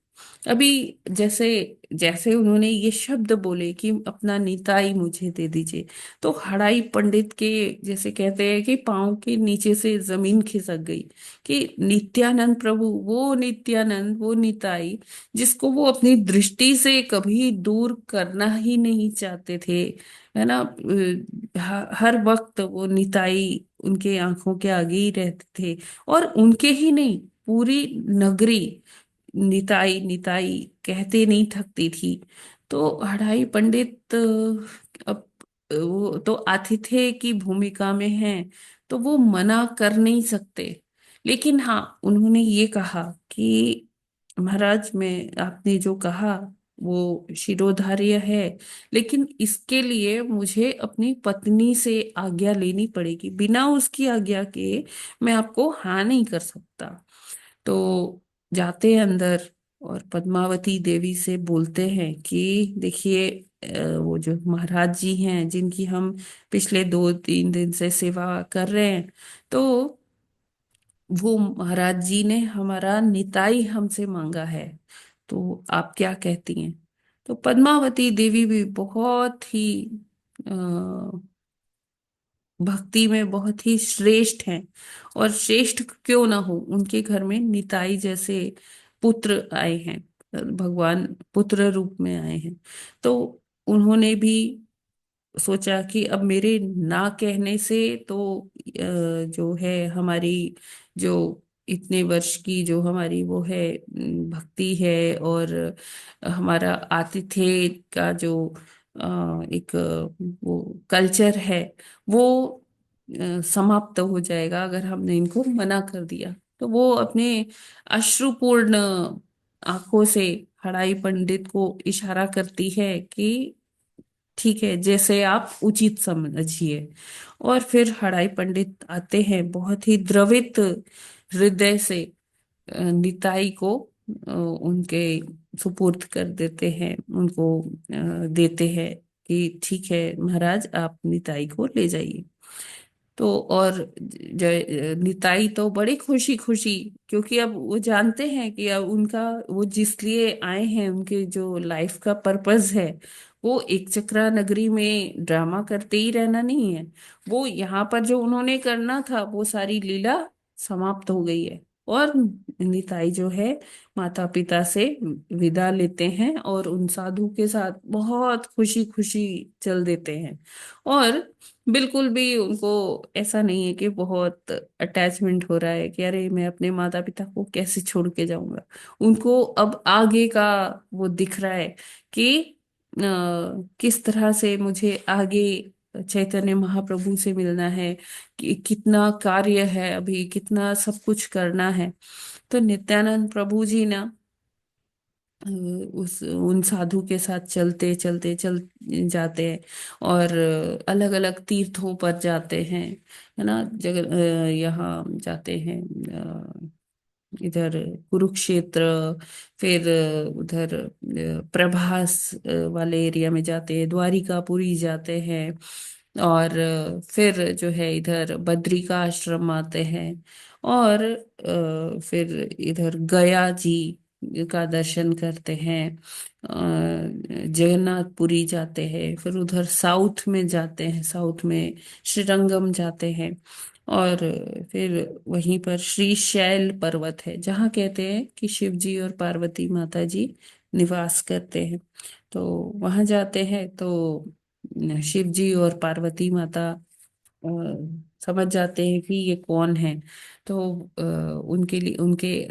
[SPEAKER 2] अभी जैसे जैसे उन्होंने ये शब्द बोले कि अपना निताई मुझे दे दीजिए, तो हड़ाई पंडित के जैसे कहते हैं कि पाँव के नीचे से जमीन खिसक गई, कि नित्यानंद प्रभु, वो नित्यानंद, वो निताई जिसको वो अपनी दृष्टि से कभी दूर करना ही नहीं चाहते थे, है ना। हर वक्त वो निताई उनके आंखों के आगे ही रहते थे, और उनके ही नहीं, पूरी नगरी निताई निताई कहते नहीं थकती थी। तो हड़ाई पंडित अब वो तो आतिथ्य की भूमिका में है, तो वो मना कर नहीं सकते। लेकिन हाँ, उन्होंने ये कहा कि महाराज मैं, आपने जो कहा वो शिरोधार्य है, लेकिन इसके लिए मुझे अपनी पत्नी से आज्ञा लेनी पड़ेगी, बिना उसकी आज्ञा के मैं आपको हाँ नहीं कर सकता। तो जाते हैं अंदर और पद्मावती देवी से बोलते हैं कि देखिए, वो जो महाराज जी हैं जिनकी हम पिछले 2-3 दिन से सेवा कर रहे हैं, तो वो महाराज जी ने हमारा निताई हमसे मांगा है, तो आप क्या कहती हैं। तो पद्मावती देवी भी बहुत ही भक्ति में बहुत ही श्रेष्ठ हैं, और श्रेष्ठ क्यों ना हो, उनके घर में निताई जैसे पुत्र आए हैं, भगवान पुत्र रूप में आए हैं। तो उन्होंने भी सोचा कि अब मेरे ना कहने से तो जो है हमारी, जो इतने वर्ष की जो हमारी वो है भक्ति है, और हमारा आतिथ्य का जो एक वो कल्चर है, वो समाप्त हो जाएगा अगर हमने इनको मना कर दिया। तो वो अपने अश्रुपूर्ण आंखों से हड़ाई पंडित को इशारा करती है कि ठीक है, जैसे आप उचित समझिए। और फिर हड़ाई पंडित आते हैं, बहुत ही द्रवित हृदय से निताई को उनके सुपुर्द कर देते हैं, उनको देते हैं कि ठीक है महाराज, आप निताई को ले जाइए। तो और जय निताई तो बड़ी खुशी खुशी, क्योंकि अब वो जानते हैं कि अब उनका, वो जिस लिए आए हैं, उनके जो लाइफ का पर्पस है, वो एक चक्रा नगरी में ड्रामा करते ही रहना नहीं है। वो यहाँ पर जो उन्होंने करना था वो सारी लीला समाप्त हो गई है। और निताई जो है माता पिता से विदा लेते हैं और उन साधु के साथ बहुत खुशी खुशी चल देते हैं। और बिल्कुल भी उनको ऐसा नहीं है कि बहुत अटैचमेंट हो रहा है कि अरे मैं अपने माता पिता को कैसे छोड़ के जाऊंगा। उनको अब आगे का वो दिख रहा है कि किस तरह से मुझे आगे चैतन्य महाप्रभु से मिलना है, कि कितना कार्य है, अभी कितना सब कुछ करना है। तो नित्यानंद प्रभु जी ना उस उन साधु के साथ चलते चलते चल जाते हैं, और अलग अलग तीर्थों पर जाते हैं, है ना। जगह यहाँ जाते हैं, इधर कुरुक्षेत्र, फिर उधर प्रभास वाले एरिया में जाते हैं, द्वारिकापुरी जाते हैं, और फिर जो है इधर बद्री का आश्रम आते हैं, और फिर इधर गया जी का दर्शन करते हैं, जगन्नाथपुरी जाते हैं, फिर उधर साउथ में जाते हैं, साउथ में श्रीरंगम जाते हैं, और फिर वहीं पर श्री शैल पर्वत है जहाँ कहते हैं कि शिव जी और पार्वती माता जी निवास करते हैं। तो वहां जाते हैं तो शिव जी और पार्वती माता अ, समझ जाते हैं कि ये कौन है। तो उनके लिए, उनके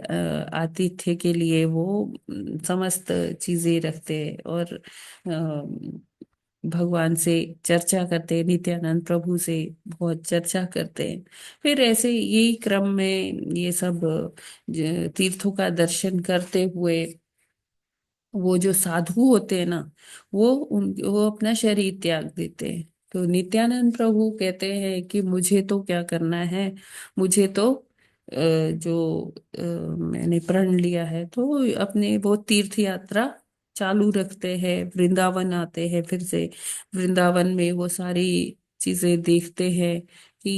[SPEAKER 2] आतिथ्य के लिए वो समस्त चीजें रखते हैं, और भगवान से चर्चा करते हैं, नित्यानंद प्रभु से बहुत चर्चा करते हैं। फिर ऐसे यही क्रम में ये सब तीर्थों का दर्शन करते हुए वो जो साधु होते हैं ना, वो अपना शरीर त्याग देते हैं। तो नित्यानंद प्रभु कहते हैं कि मुझे तो क्या करना है, मुझे तो जो मैंने प्रण लिया है, तो अपने वो तीर्थ यात्रा चालू रखते हैं, वृंदावन आते हैं, फिर से वृंदावन में वो सारी चीजें देखते हैं कि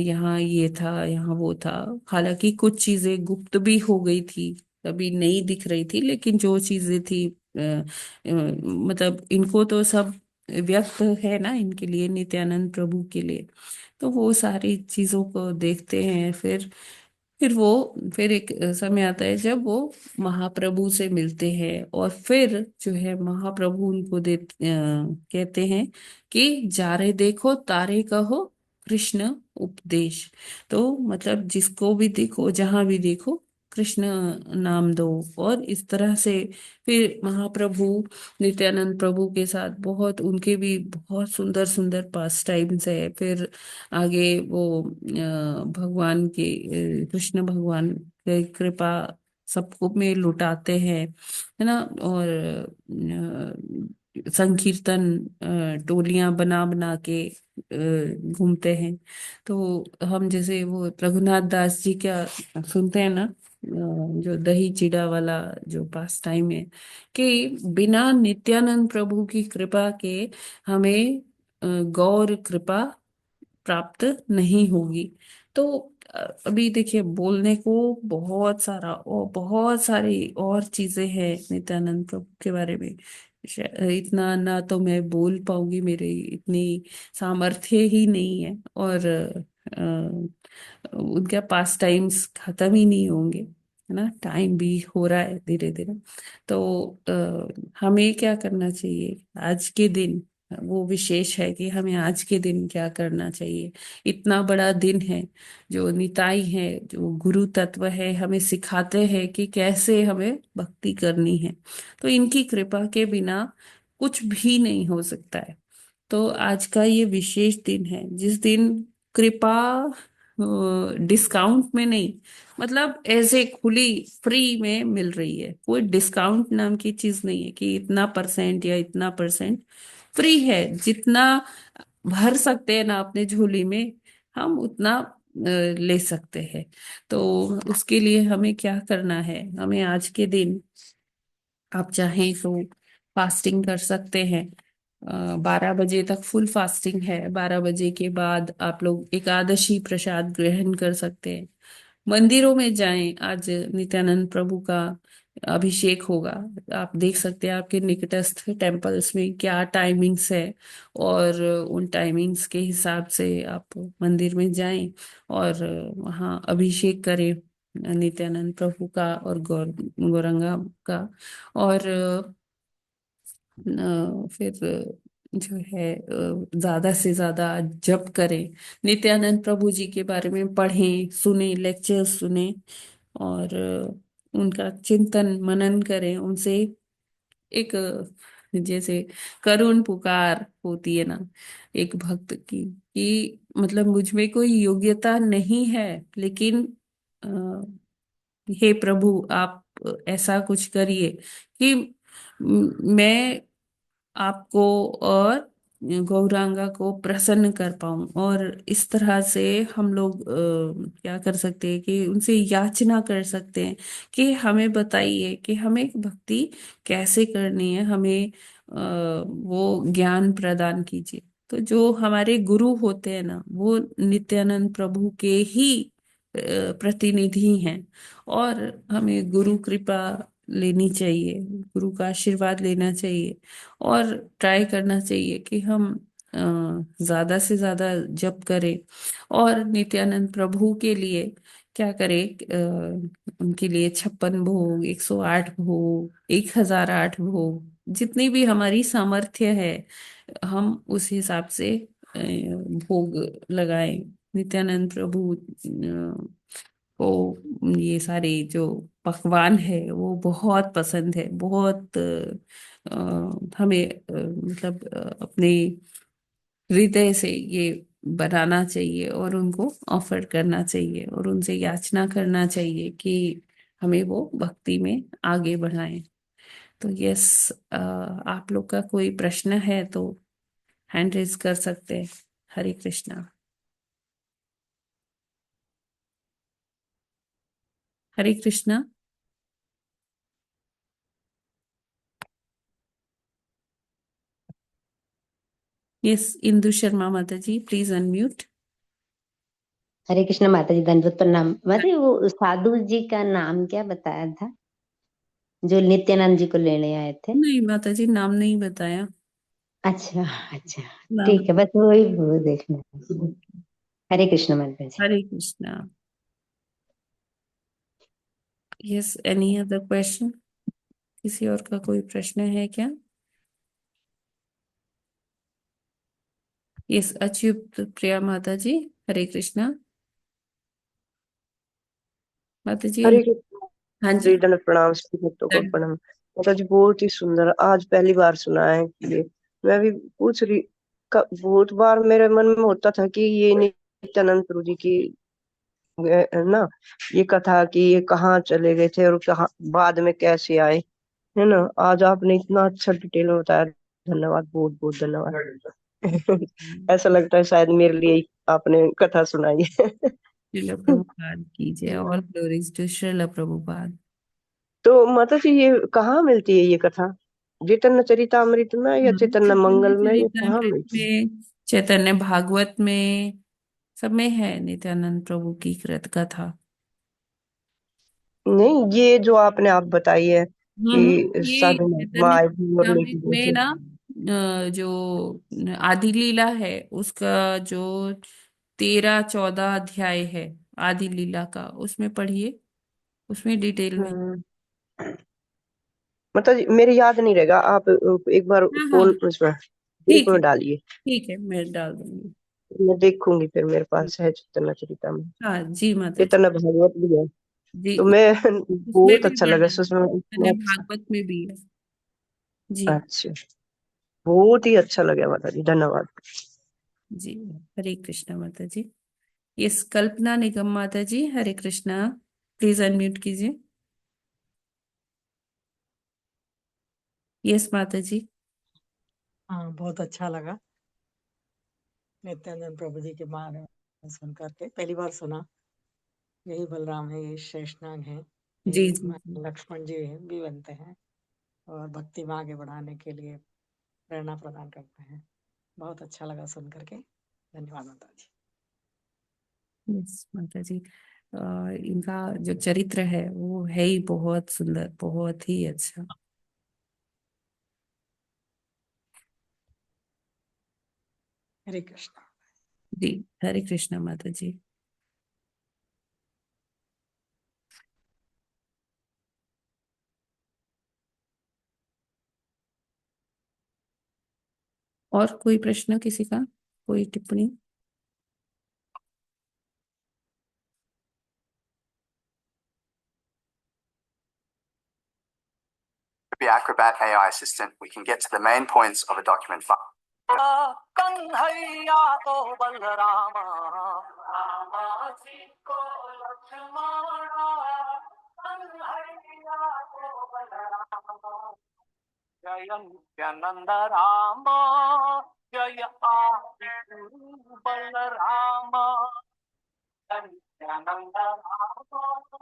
[SPEAKER 2] यहाँ ये था, यहाँ वो था। हालांकि कुछ चीजें गुप्त भी हो गई थी, अभी नहीं दिख रही थी, लेकिन जो चीजें थी मतलब इनको तो सब व्यक्त है ना इनके लिए, नित्यानंद प्रभु के लिए। तो वो सारी चीजों को देखते हैं। फिर एक समय आता है जब वो महाप्रभु से मिलते हैं, और फिर जो है महाप्रभु उनको कहते हैं कि जारे देखो तारे कहो कृष्ण उपदेश। तो मतलब जिसको भी देखो, जहां भी देखो, कृष्ण नाम दो। और इस तरह से फिर महाप्रभु नित्यानंद प्रभु के साथ बहुत, उनके भी बहुत सुंदर सुंदर पास टाइम्स है। फिर आगे वो भगवान के कृष्ण भगवान की कृपा सबको में लुटाते हैं, है ना। और संकीर्तन टोलियां बना बना के घूमते हैं। तो हम जैसे वो रघुनाथ दास जी क्या सुनते हैं ना, जो दही चिड़ा वाला जो पास टाइम है, कि बिना नित्यानंद प्रभु की कृपा के हमें गौर कृपा प्राप्त नहीं होगी। तो अभी देखिए, बोलने को बहुत सारा और बहुत सारी और चीजें हैं नित्यानंद प्रभु के बारे में। इतना ना तो मैं बोल पाऊंगी, मेरे इतनी सामर्थ्य ही नहीं है, और उनका पास टाइम्स खत्म ही नहीं होंगे, है ना। टाइम भी हो रहा है धीरे धीरे। तो हमें क्या करना चाहिए आज के दिन, वो विशेष है कि हमें आज के दिन क्या करना चाहिए। इतना बड़ा दिन है, जो निताई है, जो गुरु तत्व है, हमें सिखाते हैं कि कैसे हमें भक्ति करनी है। तो इनकी कृपा के बिना कुछ भी नहीं हो सकता है। तो आज का ये विशेष दिन है जिस दिन कृपा डिस्काउंट में नहीं, मतलब ऐसे खुली फ्री में मिल रही है। कोई डिस्काउंट नाम की चीज नहीं है कि इतना परसेंट या इतना परसेंट। फ्री है, जितना भर सकते हैं ना अपने झोली में, हम उतना ले सकते हैं। तो उसके लिए हमें क्या करना है, हमें आज के दिन, आप चाहें तो फास्टिंग कर सकते हैं। 12 बजे तक फुल फास्टिंग है, 12 बजे के बाद आप लोग एकादशी प्रसाद ग्रहण कर सकते हैं। मंदिरों में जाएं, आज नित्यानंद प्रभु का अभिषेक होगा। आप देख सकते हैं आपके निकटस्थ टेम्पल्स में क्या टाइमिंग्स है, और उन टाइमिंग्स के हिसाब से आप मंदिर में जाएं और वहाँ अभिषेक करें नित्यानंद प्रभु का और गौरंगा का। और फिर जो है ज्यादा से ज्यादा जप करें, नित्यानंद प्रभु जी के बारे में पढ़ें, सुने, लेक्चर सुने, और उनका चिंतन मनन करें। उनसे एक जैसे करुण पुकार होती है ना एक भक्त की, कि मतलब मुझ में कोई योग्यता नहीं है, लेकिन हे प्रभु आप ऐसा कुछ करिए कि मैं आपको और गौरांगा को प्रसन्न कर पाऊं। और इस तरह से हम लोग क्या कर सकते हैं कि उनसे याचना कर सकते हैं कि हमें बताइए कि हमें भक्ति कैसे करनी है, हमें वो ज्ञान प्रदान कीजिए। तो जो हमारे गुरु होते हैं ना, वो नित्यानंद प्रभु के ही प्रतिनिधि हैं, और हमें गुरु कृपा लेनी चाहिए, गुरु का आशीर्वाद लेना चाहिए, और ट्राई करना चाहिए कि हम ज्यादा से ज्यादा जप करें, और नित्यानंद प्रभु के लिए क्या करें, उनके लिए 56 भोग, 108 भोग, 1008 भोग, जितनी भी हमारी सामर्थ्य है, हम उस हिसाब से भोग लगाएं। नित्यानंद प्रभु को ये सारे जो पकवान है वो बहुत पसंद है, बहुत हमें मतलब अपने हृदय से ये बनाना चाहिए और उनको ऑफर करना चाहिए, और उनसे याचना करना चाहिए कि हमें वो भक्ति में आगे बढ़ाएं। तो यस, आप लोग का कोई प्रश्न है तो हैंड रेज कर सकते हैं। हरे कृष्णा। हरे कृष्णा। यस, इंदु शर्मा माता जी, प्लीज अनम्यूट।
[SPEAKER 3] हरे कृष्ण माता जी, दंडवत प्रणाम। माता जी, वो साधु जी का नाम क्या बताया था जो नित्यानंद जी को लेने आए थे?
[SPEAKER 2] नहीं माता जी, नाम नहीं बताया।
[SPEAKER 3] अच्छा अच्छा,
[SPEAKER 2] नाम।
[SPEAKER 3] ठीक है, बस वही वो देखना है। हरे कृष्ण माता जी।
[SPEAKER 2] Hare Krishna. Yes, any other question? किसी और का कोई प्रश्न है क्या? यस, अच्युत प्रिया माता जी, हरे कृष्णा। माता जी।
[SPEAKER 4] हरे कृष्ण।
[SPEAKER 2] हाँ जी।
[SPEAKER 4] श्री दंड प्रणाम, श्री भक्तों को
[SPEAKER 2] दंड।
[SPEAKER 4] प्रणाम। माता जी बहुत ही सुंदर, आज पहली बार सुना है ये। मैं भी पूछ रही, बहुत बार मेरे मन में होता था कि ये नित्यानंद प्रभु जी की ना ये कथा कि ये कहाँ चले गए थे और कहाँ बाद में कैसे आए, है ना। आज आपने इतना अच्छा डिटेल में बताया, धन्यवाद, बहुत बहुत धन्यवाद। ऐसा लगता है शायद मेरे लिए ही आपने कथा सुनाई है।
[SPEAKER 2] श्रील प्रभुपाद कीजिए, और ग्लोरीज टू श्रील प्रभुपाद।
[SPEAKER 4] तो माता जी ये कहाँ मिलती है ये कथा? चैतन्य चरितामृत में या चैतन्य
[SPEAKER 2] चैतन्य
[SPEAKER 4] मंगल में, या कहाँ
[SPEAKER 2] चरितामृत
[SPEAKER 4] मिलती है?
[SPEAKER 2] में, चैतन्य भागवत में, सब में है नित्यानंद प्रभु की कृत कथा।
[SPEAKER 4] नहीं, ये जो आपने आप बताई है कि
[SPEAKER 2] ये
[SPEAKER 4] साधु महात्मा
[SPEAKER 2] चैतन्य
[SPEAKER 4] आए थे और
[SPEAKER 2] चरितामृत
[SPEAKER 4] लेके गए
[SPEAKER 2] में
[SPEAKER 4] थे।
[SPEAKER 2] ना, जो आदि लीला है उसका जो 13-14 अध्याय है आदि लीला का, उसमें पढ़िए, उसमें डिटेल में।
[SPEAKER 4] हम्म, माता जी मेरे याद नहीं रहेगा, आप एक बार
[SPEAKER 2] हाँ हाँ,
[SPEAKER 4] फोन उसमें ग्रुप
[SPEAKER 2] ठीक है,
[SPEAKER 4] में डालिए,
[SPEAKER 2] ठीक है, मैं डाल दूंगी।
[SPEAKER 4] मैं देखूंगी। फिर मेरे पास है चैतन्य चरितामृत,
[SPEAKER 2] हाँ जी माता जी।
[SPEAKER 4] चैतन्य भागवत भी है।
[SPEAKER 2] जी,
[SPEAKER 4] तो मैं
[SPEAKER 2] उसमें
[SPEAKER 4] बहुत
[SPEAKER 2] भी
[SPEAKER 4] अच्छा लगा
[SPEAKER 2] वर्णन
[SPEAKER 4] उसमें,
[SPEAKER 2] है,
[SPEAKER 4] इतना
[SPEAKER 2] चैतन्य
[SPEAKER 4] अच्छा।
[SPEAKER 2] भागवत में भी है। जी।
[SPEAKER 4] अच्छा, बहुत ही अच्छा लगा माता जी, धन्यवाद।
[SPEAKER 2] जी, हरे कृष्णा माता जी। यस, कल्पना निगम माता जी, हरे कृष्णा, प्लीज अनम्यूट कीजिए। यस माता जी।
[SPEAKER 5] हाँ, बहुत अच्छा लगा नित्यानंद प्रभु जी के बारे में सुन करके। पहली बार सुना। यही बलराम है, ये शेषनाग है,
[SPEAKER 2] जी
[SPEAKER 5] यही
[SPEAKER 2] जी जी।
[SPEAKER 5] लक्ष्मण जी भी बनते हैं और भक्ति में आगे बढ़ाने के लिए प्रेरणा प्रदान करते हैं। बहुत अच्छा लगा सुन करके। धन्यवाद माता जी।
[SPEAKER 2] यस माता जी। इनका जो चरित्र है वो है ही बहुत सुंदर, बहुत ही अच्छा।
[SPEAKER 5] हरे कृष्ण।
[SPEAKER 2] जी, हरे कृष्णा माता जी। और कोई प्रश्न किसी का, कोई टिप्पणी?
[SPEAKER 6] The Acrobat AI assistant, we can get to the main points of a document file. Kanhaiya को बलरामा, रामा जी को लक्ष्मणा, कन्हैया को बलरामा, जय नित्यानंद रामा, जय आदि गुरु बलरामा, जय नित्यानंद रामा।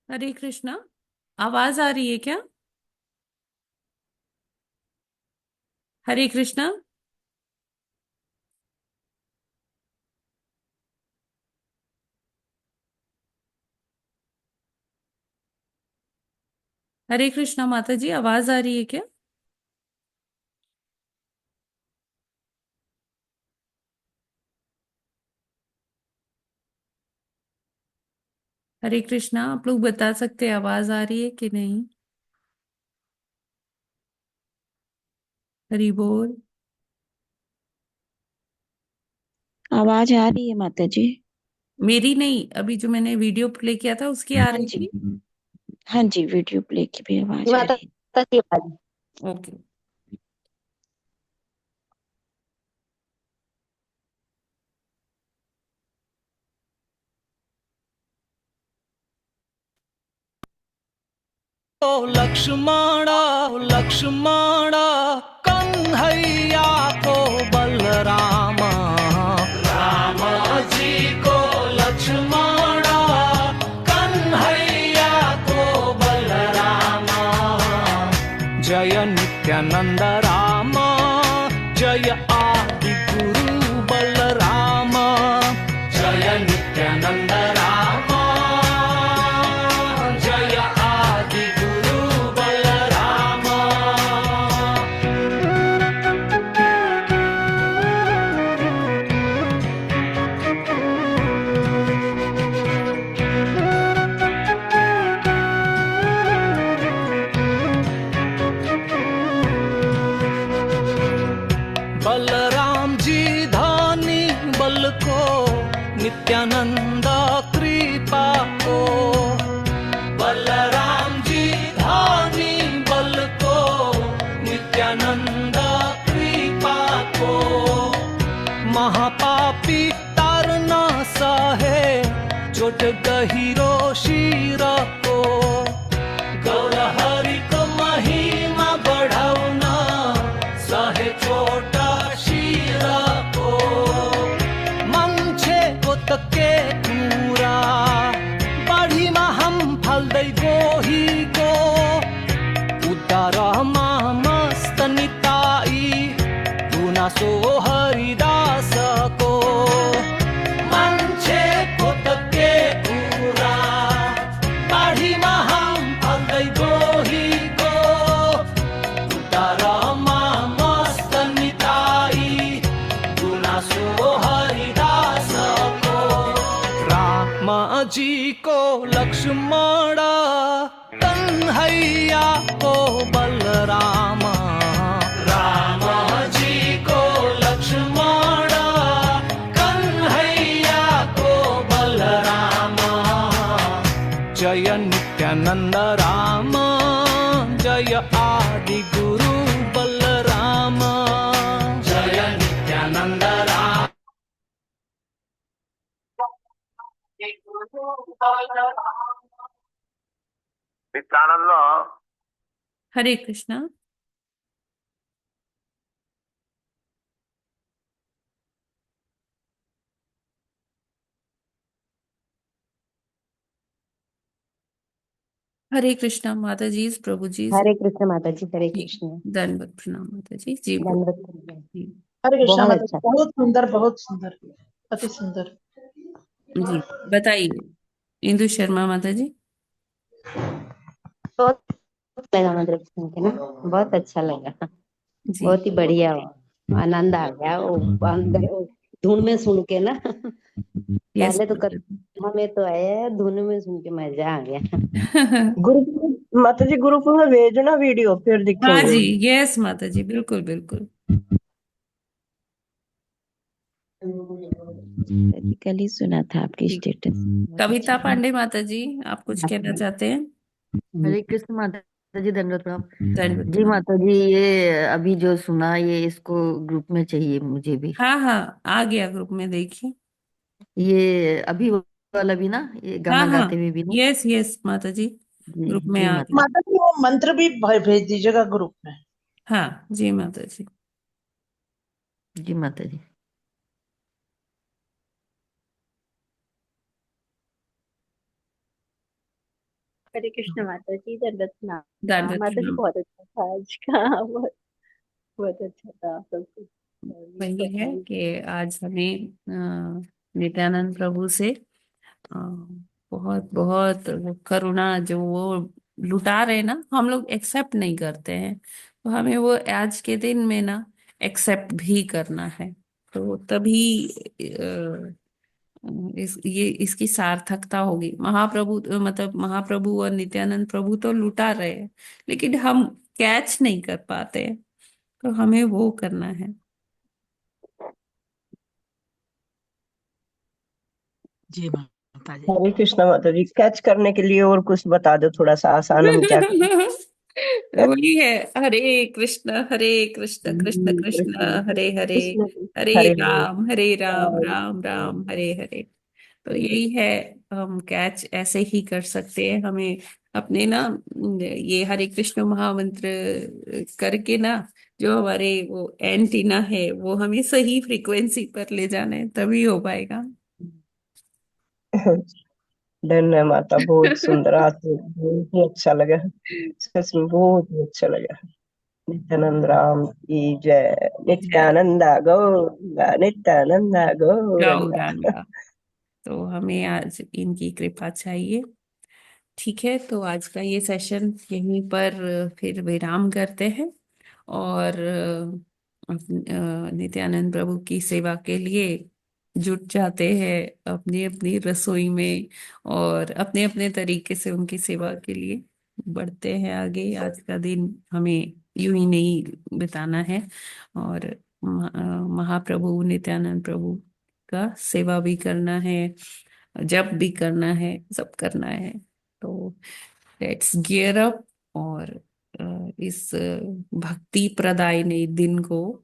[SPEAKER 2] हरे कृष्णा। आवाज आ रही है क्या? हरे कृष्णा। हरे कृष्णा माता जी, आवाज आ रही है क्या? हरे कृष्णा, आप लोग बता सकते हैं आवाज आ रही है कि नहीं? हरि बोल।
[SPEAKER 7] आवाज आ रही है माता जी।
[SPEAKER 2] मेरी नहीं, अभी जो मैंने वीडियो प्ले किया था उसकी आ
[SPEAKER 7] हाँ
[SPEAKER 2] रही
[SPEAKER 7] जी,
[SPEAKER 2] थी।
[SPEAKER 7] हाँ जी, वीडियो प्ले की भी आवाज आ
[SPEAKER 3] माता
[SPEAKER 7] रही
[SPEAKER 3] जी आवाज।
[SPEAKER 2] ओके।
[SPEAKER 8] लक्ष्मण लक्ष्मण कन्हैया को बलराम, राम जी को लक्ष्मण कन्हैया को बलराम। जय नित्यानंद राम, जय आदि गुरु बलराम, जय नित्यानंद राम, जय आदि गुरु बलराम। बलराम जी धानी बल को, नित्यानंद कृपा को। बलराम जी धानी बल को, नित्यानंद कृपा को। महापापी तार न सहे, चोट गहिरो शीर को। गौर हरि को महिमा बढ़ाउना, सहे छोटा शीर को। मान्छे को तके कुरा, बाढीमा हम फाल्दै गोहीको। उद्धारमा मस्त निताई, गुनासो हरिदासको। मान्छे को तके कुरा, बाढीमा हम फाल्दै गोहीको। उद्धारमा मस्त निताई, गुनासो हरिदासको। राम जी को लक्ष्मण कन्हैया को बलराम, राम जी को लक्ष्मण कन्हैया को बलराम। जय नित्यानंद राम, जय आदि गुरु बलराम, जय नित्यानंद राम।
[SPEAKER 6] नित्यानंद
[SPEAKER 2] हरे कृष्णा। हरे कृष्णा माता जी, प्रभु जी।
[SPEAKER 3] हरे कृष्ण माता जी, हरे
[SPEAKER 2] जी,
[SPEAKER 3] कृष्ण।
[SPEAKER 2] दंडवत प्रणाम माता जी। जी
[SPEAKER 3] दंडवत प्रणाम।
[SPEAKER 2] जी।
[SPEAKER 9] हरे कृष्णा
[SPEAKER 3] बहुत
[SPEAKER 9] माता जी,
[SPEAKER 3] अच्छा।
[SPEAKER 9] बहुत सुंदर, बहुत सुंदर, अति सुंदर।
[SPEAKER 2] जी बताइए इंदु शर्मा माता जी।
[SPEAKER 3] बहुत लगा मतलब सुन के ना, बहुत अच्छा लगा।
[SPEAKER 2] जी
[SPEAKER 3] बहुत ही बढ़िया, आनंद आ गया वो अंदर वो धुन में सुन के ना।
[SPEAKER 2] यस
[SPEAKER 3] पहले तो कथा में तो आया, धुन में सुन के मजा आ गया।
[SPEAKER 4] ग्रुप माता जी, ग्रुप में भेजना वीडियो, फिर
[SPEAKER 2] हाँ
[SPEAKER 4] दिखेंगे।
[SPEAKER 2] जी, यस माता जी, बिल्कुल बिल्कुल।
[SPEAKER 7] कल ही सुना था आपकी
[SPEAKER 2] ठीक।
[SPEAKER 7] स्टेटस।
[SPEAKER 2] कविता पांडे माता जी, आप कुछ कहना चाहते हैं?
[SPEAKER 10] हरे कृष्ण माता जी, दंडवत प्रणाम।
[SPEAKER 2] दंडवत
[SPEAKER 10] जी
[SPEAKER 2] प्रणाम।
[SPEAKER 10] माता जी, ये अभी जो सुना, ये इसको ग्रुप में चाहिए मुझे भी।
[SPEAKER 2] हाँ हाँ, आ गया ग्रुप में, देखिए।
[SPEAKER 10] ये अभी वाला भी ना, ये
[SPEAKER 2] हाँ
[SPEAKER 10] गाना
[SPEAKER 2] हाँ,
[SPEAKER 10] गाते हुए भी ना।
[SPEAKER 2] यस यस माता जी,
[SPEAKER 10] जी
[SPEAKER 2] ग्रुप में
[SPEAKER 10] जी
[SPEAKER 2] आ
[SPEAKER 10] माता
[SPEAKER 2] गया।
[SPEAKER 9] माता जी, वो मंत्र भी भेज दीजिएगा ग्रुप में।
[SPEAKER 2] हाँ जी माता जी।
[SPEAKER 10] जी माता जी।
[SPEAKER 11] हरे कृष्ण माता जी, दंडवत प्रणाम।
[SPEAKER 2] दंडवत
[SPEAKER 11] माता जी,
[SPEAKER 2] प्रणाम।
[SPEAKER 11] बहुत अच्छा था आज का। बहुत बहुत अच्छा था सब कुछ। और ये
[SPEAKER 2] वही है
[SPEAKER 11] कथा भी।
[SPEAKER 2] कि आज हमें नित्यानंद प्रभु से बहुत बहुत वो करुणा जो वो लुटा रहे हैं ना, हम लोग एक्सेप्ट नहीं करते हैं। तो हमें वो आज के दिन में ना एक्सेप्ट भी करना है। तो तभी ये इसकी सार्थकता होगी। महाप्रभु मतलब महाप्रभु और नित्यानंद प्रभु तो लुटा रहे हैं, लेकिन हम कैच नहीं कर पाते हैं। तो हमें वो करना है।
[SPEAKER 5] जी माता जी।
[SPEAKER 4] हरे कृष्णा माता जी, कैच करने के लिए और कुछ बता दो थोड़ा सा आसान, हम क्या करें?
[SPEAKER 2] वही है, हरे कृष्ण कृष्ण कृष्ण हरे हरे,
[SPEAKER 4] कृष्ण
[SPEAKER 2] हरे
[SPEAKER 4] हरे
[SPEAKER 2] हरे राम
[SPEAKER 4] हरे
[SPEAKER 2] राम राम हरे हरे। तो यही है, हम कैच ऐसे ही कर सकते हैं। हमें अपने ना ये हरे कृष्ण महामंत्र करके ना, जो हमारे वो एंटीना है वो हमें सही फ्रीक्वेंसी पर ले जाना है, तभी हो पाएगा।
[SPEAKER 4] डन है माता, बहुत सुंदर, आज तो बहुत ही अच्छा लगा, सच में बहुत ही अच्छा लगा। नित्यानंद राम की जय, नित्यानंदा गौरंगा, नित्यानंदा गौरंगा।
[SPEAKER 2] गौरांगा। तो हमें आज इनकी कृपा चाहिए। ठीक है, तो आज का ये सेशन यहीं पर फिर विराम करते हैं, और नित्यानंद प्रभु की सेवा के लिए जुट जाते हैं अपनी अपनी रसोई में, और अपने अपने तरीके से उनकी सेवा के लिए बढ़ते हैं आगे। आज का दिन हमें यूं ही नहीं बिताना है, और महाप्रभु नित्यानंद प्रभु का सेवा भी करना है, जब भी करना है, सब करना है। तो लेट्स गियर अप, और इस भक्ति प्रदायिनी दिन को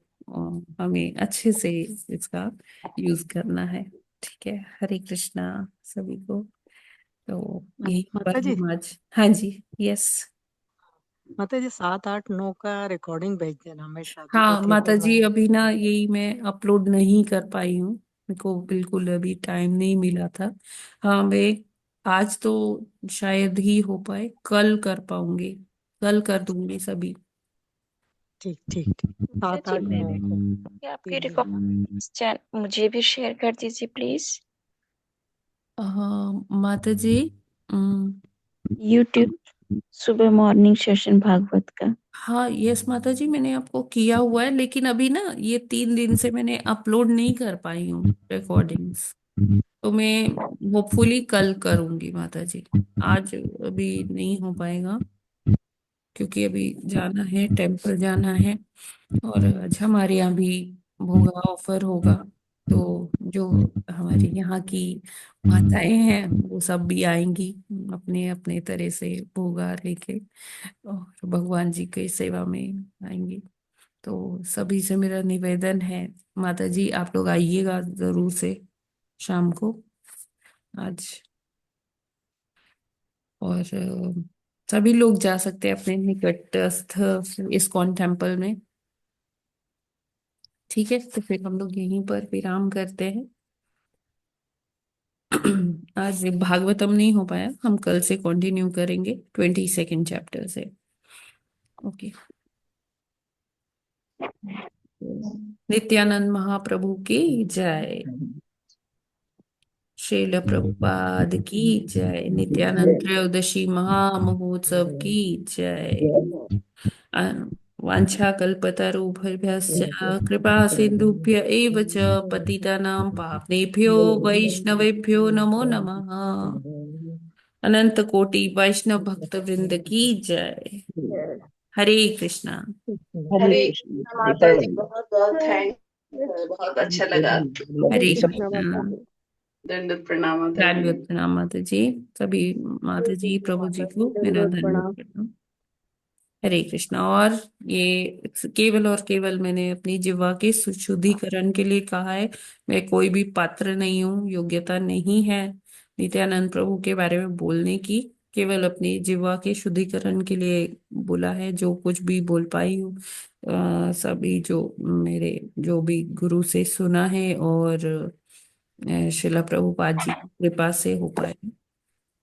[SPEAKER 2] हमें अच्छे से इसका यूज करना है। ठीक है, हरे कृष्णा सभी को। तो यही पर
[SPEAKER 5] माता जी,
[SPEAKER 2] हम आज, हाँ जी, यस।
[SPEAKER 5] माता जी 7, 8, 9 का रिकॉर्डिंग भेज देना, मैं शादी को
[SPEAKER 2] हाँ
[SPEAKER 5] 3
[SPEAKER 2] माता
[SPEAKER 5] दिन
[SPEAKER 2] जी,
[SPEAKER 5] में।
[SPEAKER 2] अभी ना यही मैं अपलोड नहीं कर पाई हूँ, मेरे को बिल्कुल अभी टाइम नहीं मिला था। हाँ, मैं आज तो शायद ही हो पाए, कल कर पाऊंगी, कल कर दूंगी सभी।
[SPEAKER 5] ठीक ठीक ठीक, 7,
[SPEAKER 7] जी
[SPEAKER 5] 8,
[SPEAKER 7] मैं
[SPEAKER 5] 9 को
[SPEAKER 7] भी आपके
[SPEAKER 5] 3 दिन।
[SPEAKER 7] रिकॉर्ड मुझे भी शेयर कर दीजिए प्लीज।
[SPEAKER 2] माता जी,
[SPEAKER 7] यूट्यूब सुबह मॉर्निंग सेशन भागवत का।
[SPEAKER 2] हाँ यस माता जी, मैंने आपको किया हुआ है, लेकिन अभी ना ये 3 दिन से मैंने अपलोड नहीं कर पाई हूँ रिकॉर्डिंग्स। तो मैं होपफुली कल करूंगी माता जी, आज अभी नहीं हो पाएगा, क्योंकि अभी जाना है, टेम्पल जाना है, और आज हमारे यहाँ भी भोगा ऑफर होगा। तो जो हमारे यहाँ की माताएं हैं वो सब भी आएंगी अपने अपने तरह से भोगा लेके, और भगवान जी की सेवा में आएंगी। तो सभी से मेरा निवेदन है, माता जी आप लोग आइएगा जरूर से शाम को आज। और सभी लोग जा सकते हैं अपने निकटस्थ इस्कॉन टेम्पल में। ठीक है, तो फिर हम लोग यहीं पर विराम करते हैं। आज भागवतम नहीं हो पाया, हम कल से कंटिन्यू करेंगे 22nd चैप्टर से। ओके। नित्यानंद महाप्रभु की जय। श्रील प्रभुपाद की जय। नित्यानंद त्रयोदशी महामहोत्सव की जय। वाञ्छाकल्पतरुभ्यश्च कृपा सिन्धुभ्य एव च पतितानां पावनेभ्यो वैष्णवेभ्यो नमो नमः। अनंत कोटि वैष्णव भक्त वृंद की जय। हरे कृष्णा।
[SPEAKER 4] हरे
[SPEAKER 11] हरे
[SPEAKER 4] कृष्ण,
[SPEAKER 11] कृष्णा माता जी, बहुत बहुत थैंक, बहुत अच्छा लगा।
[SPEAKER 2] हरे
[SPEAKER 4] सब
[SPEAKER 2] कृष्णा।
[SPEAKER 11] दंडवत प्रणाम माता जी।
[SPEAKER 2] दंडवत प्रणाम माता जी। सभी माता जी प्रभु जी को मेरा
[SPEAKER 11] दंडवत
[SPEAKER 2] धन्यवाद
[SPEAKER 11] प्रणाम।
[SPEAKER 2] प्रणाम। हरे कृष्णा। और ये केवल और केवल मैंने अपनी जिह्वा के शुद्धिकरण के लिए कहा है, मैं कोई भी पात्र नहीं हूँ, योग्यता नहीं है नित्यानंद प्रभु के बारे में बोलने की, केवल अपनी जिह्वा के शुद्धिकरण के लिए बोला है। जो कुछ भी बोल पाई हूँ सभी जो मेरे जो भी गुरु से सुना है, और शिला प्रभुपाद जी की कृपा से हो पाए।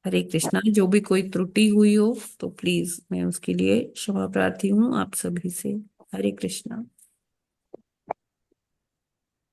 [SPEAKER 2] हरे कृष्णा। जो भी कोई त्रुटि हुई हो तो प्लीज मैं उसके लिए क्षमा प्रार्थी हूँ आप सभी से। हरे कृष्णा।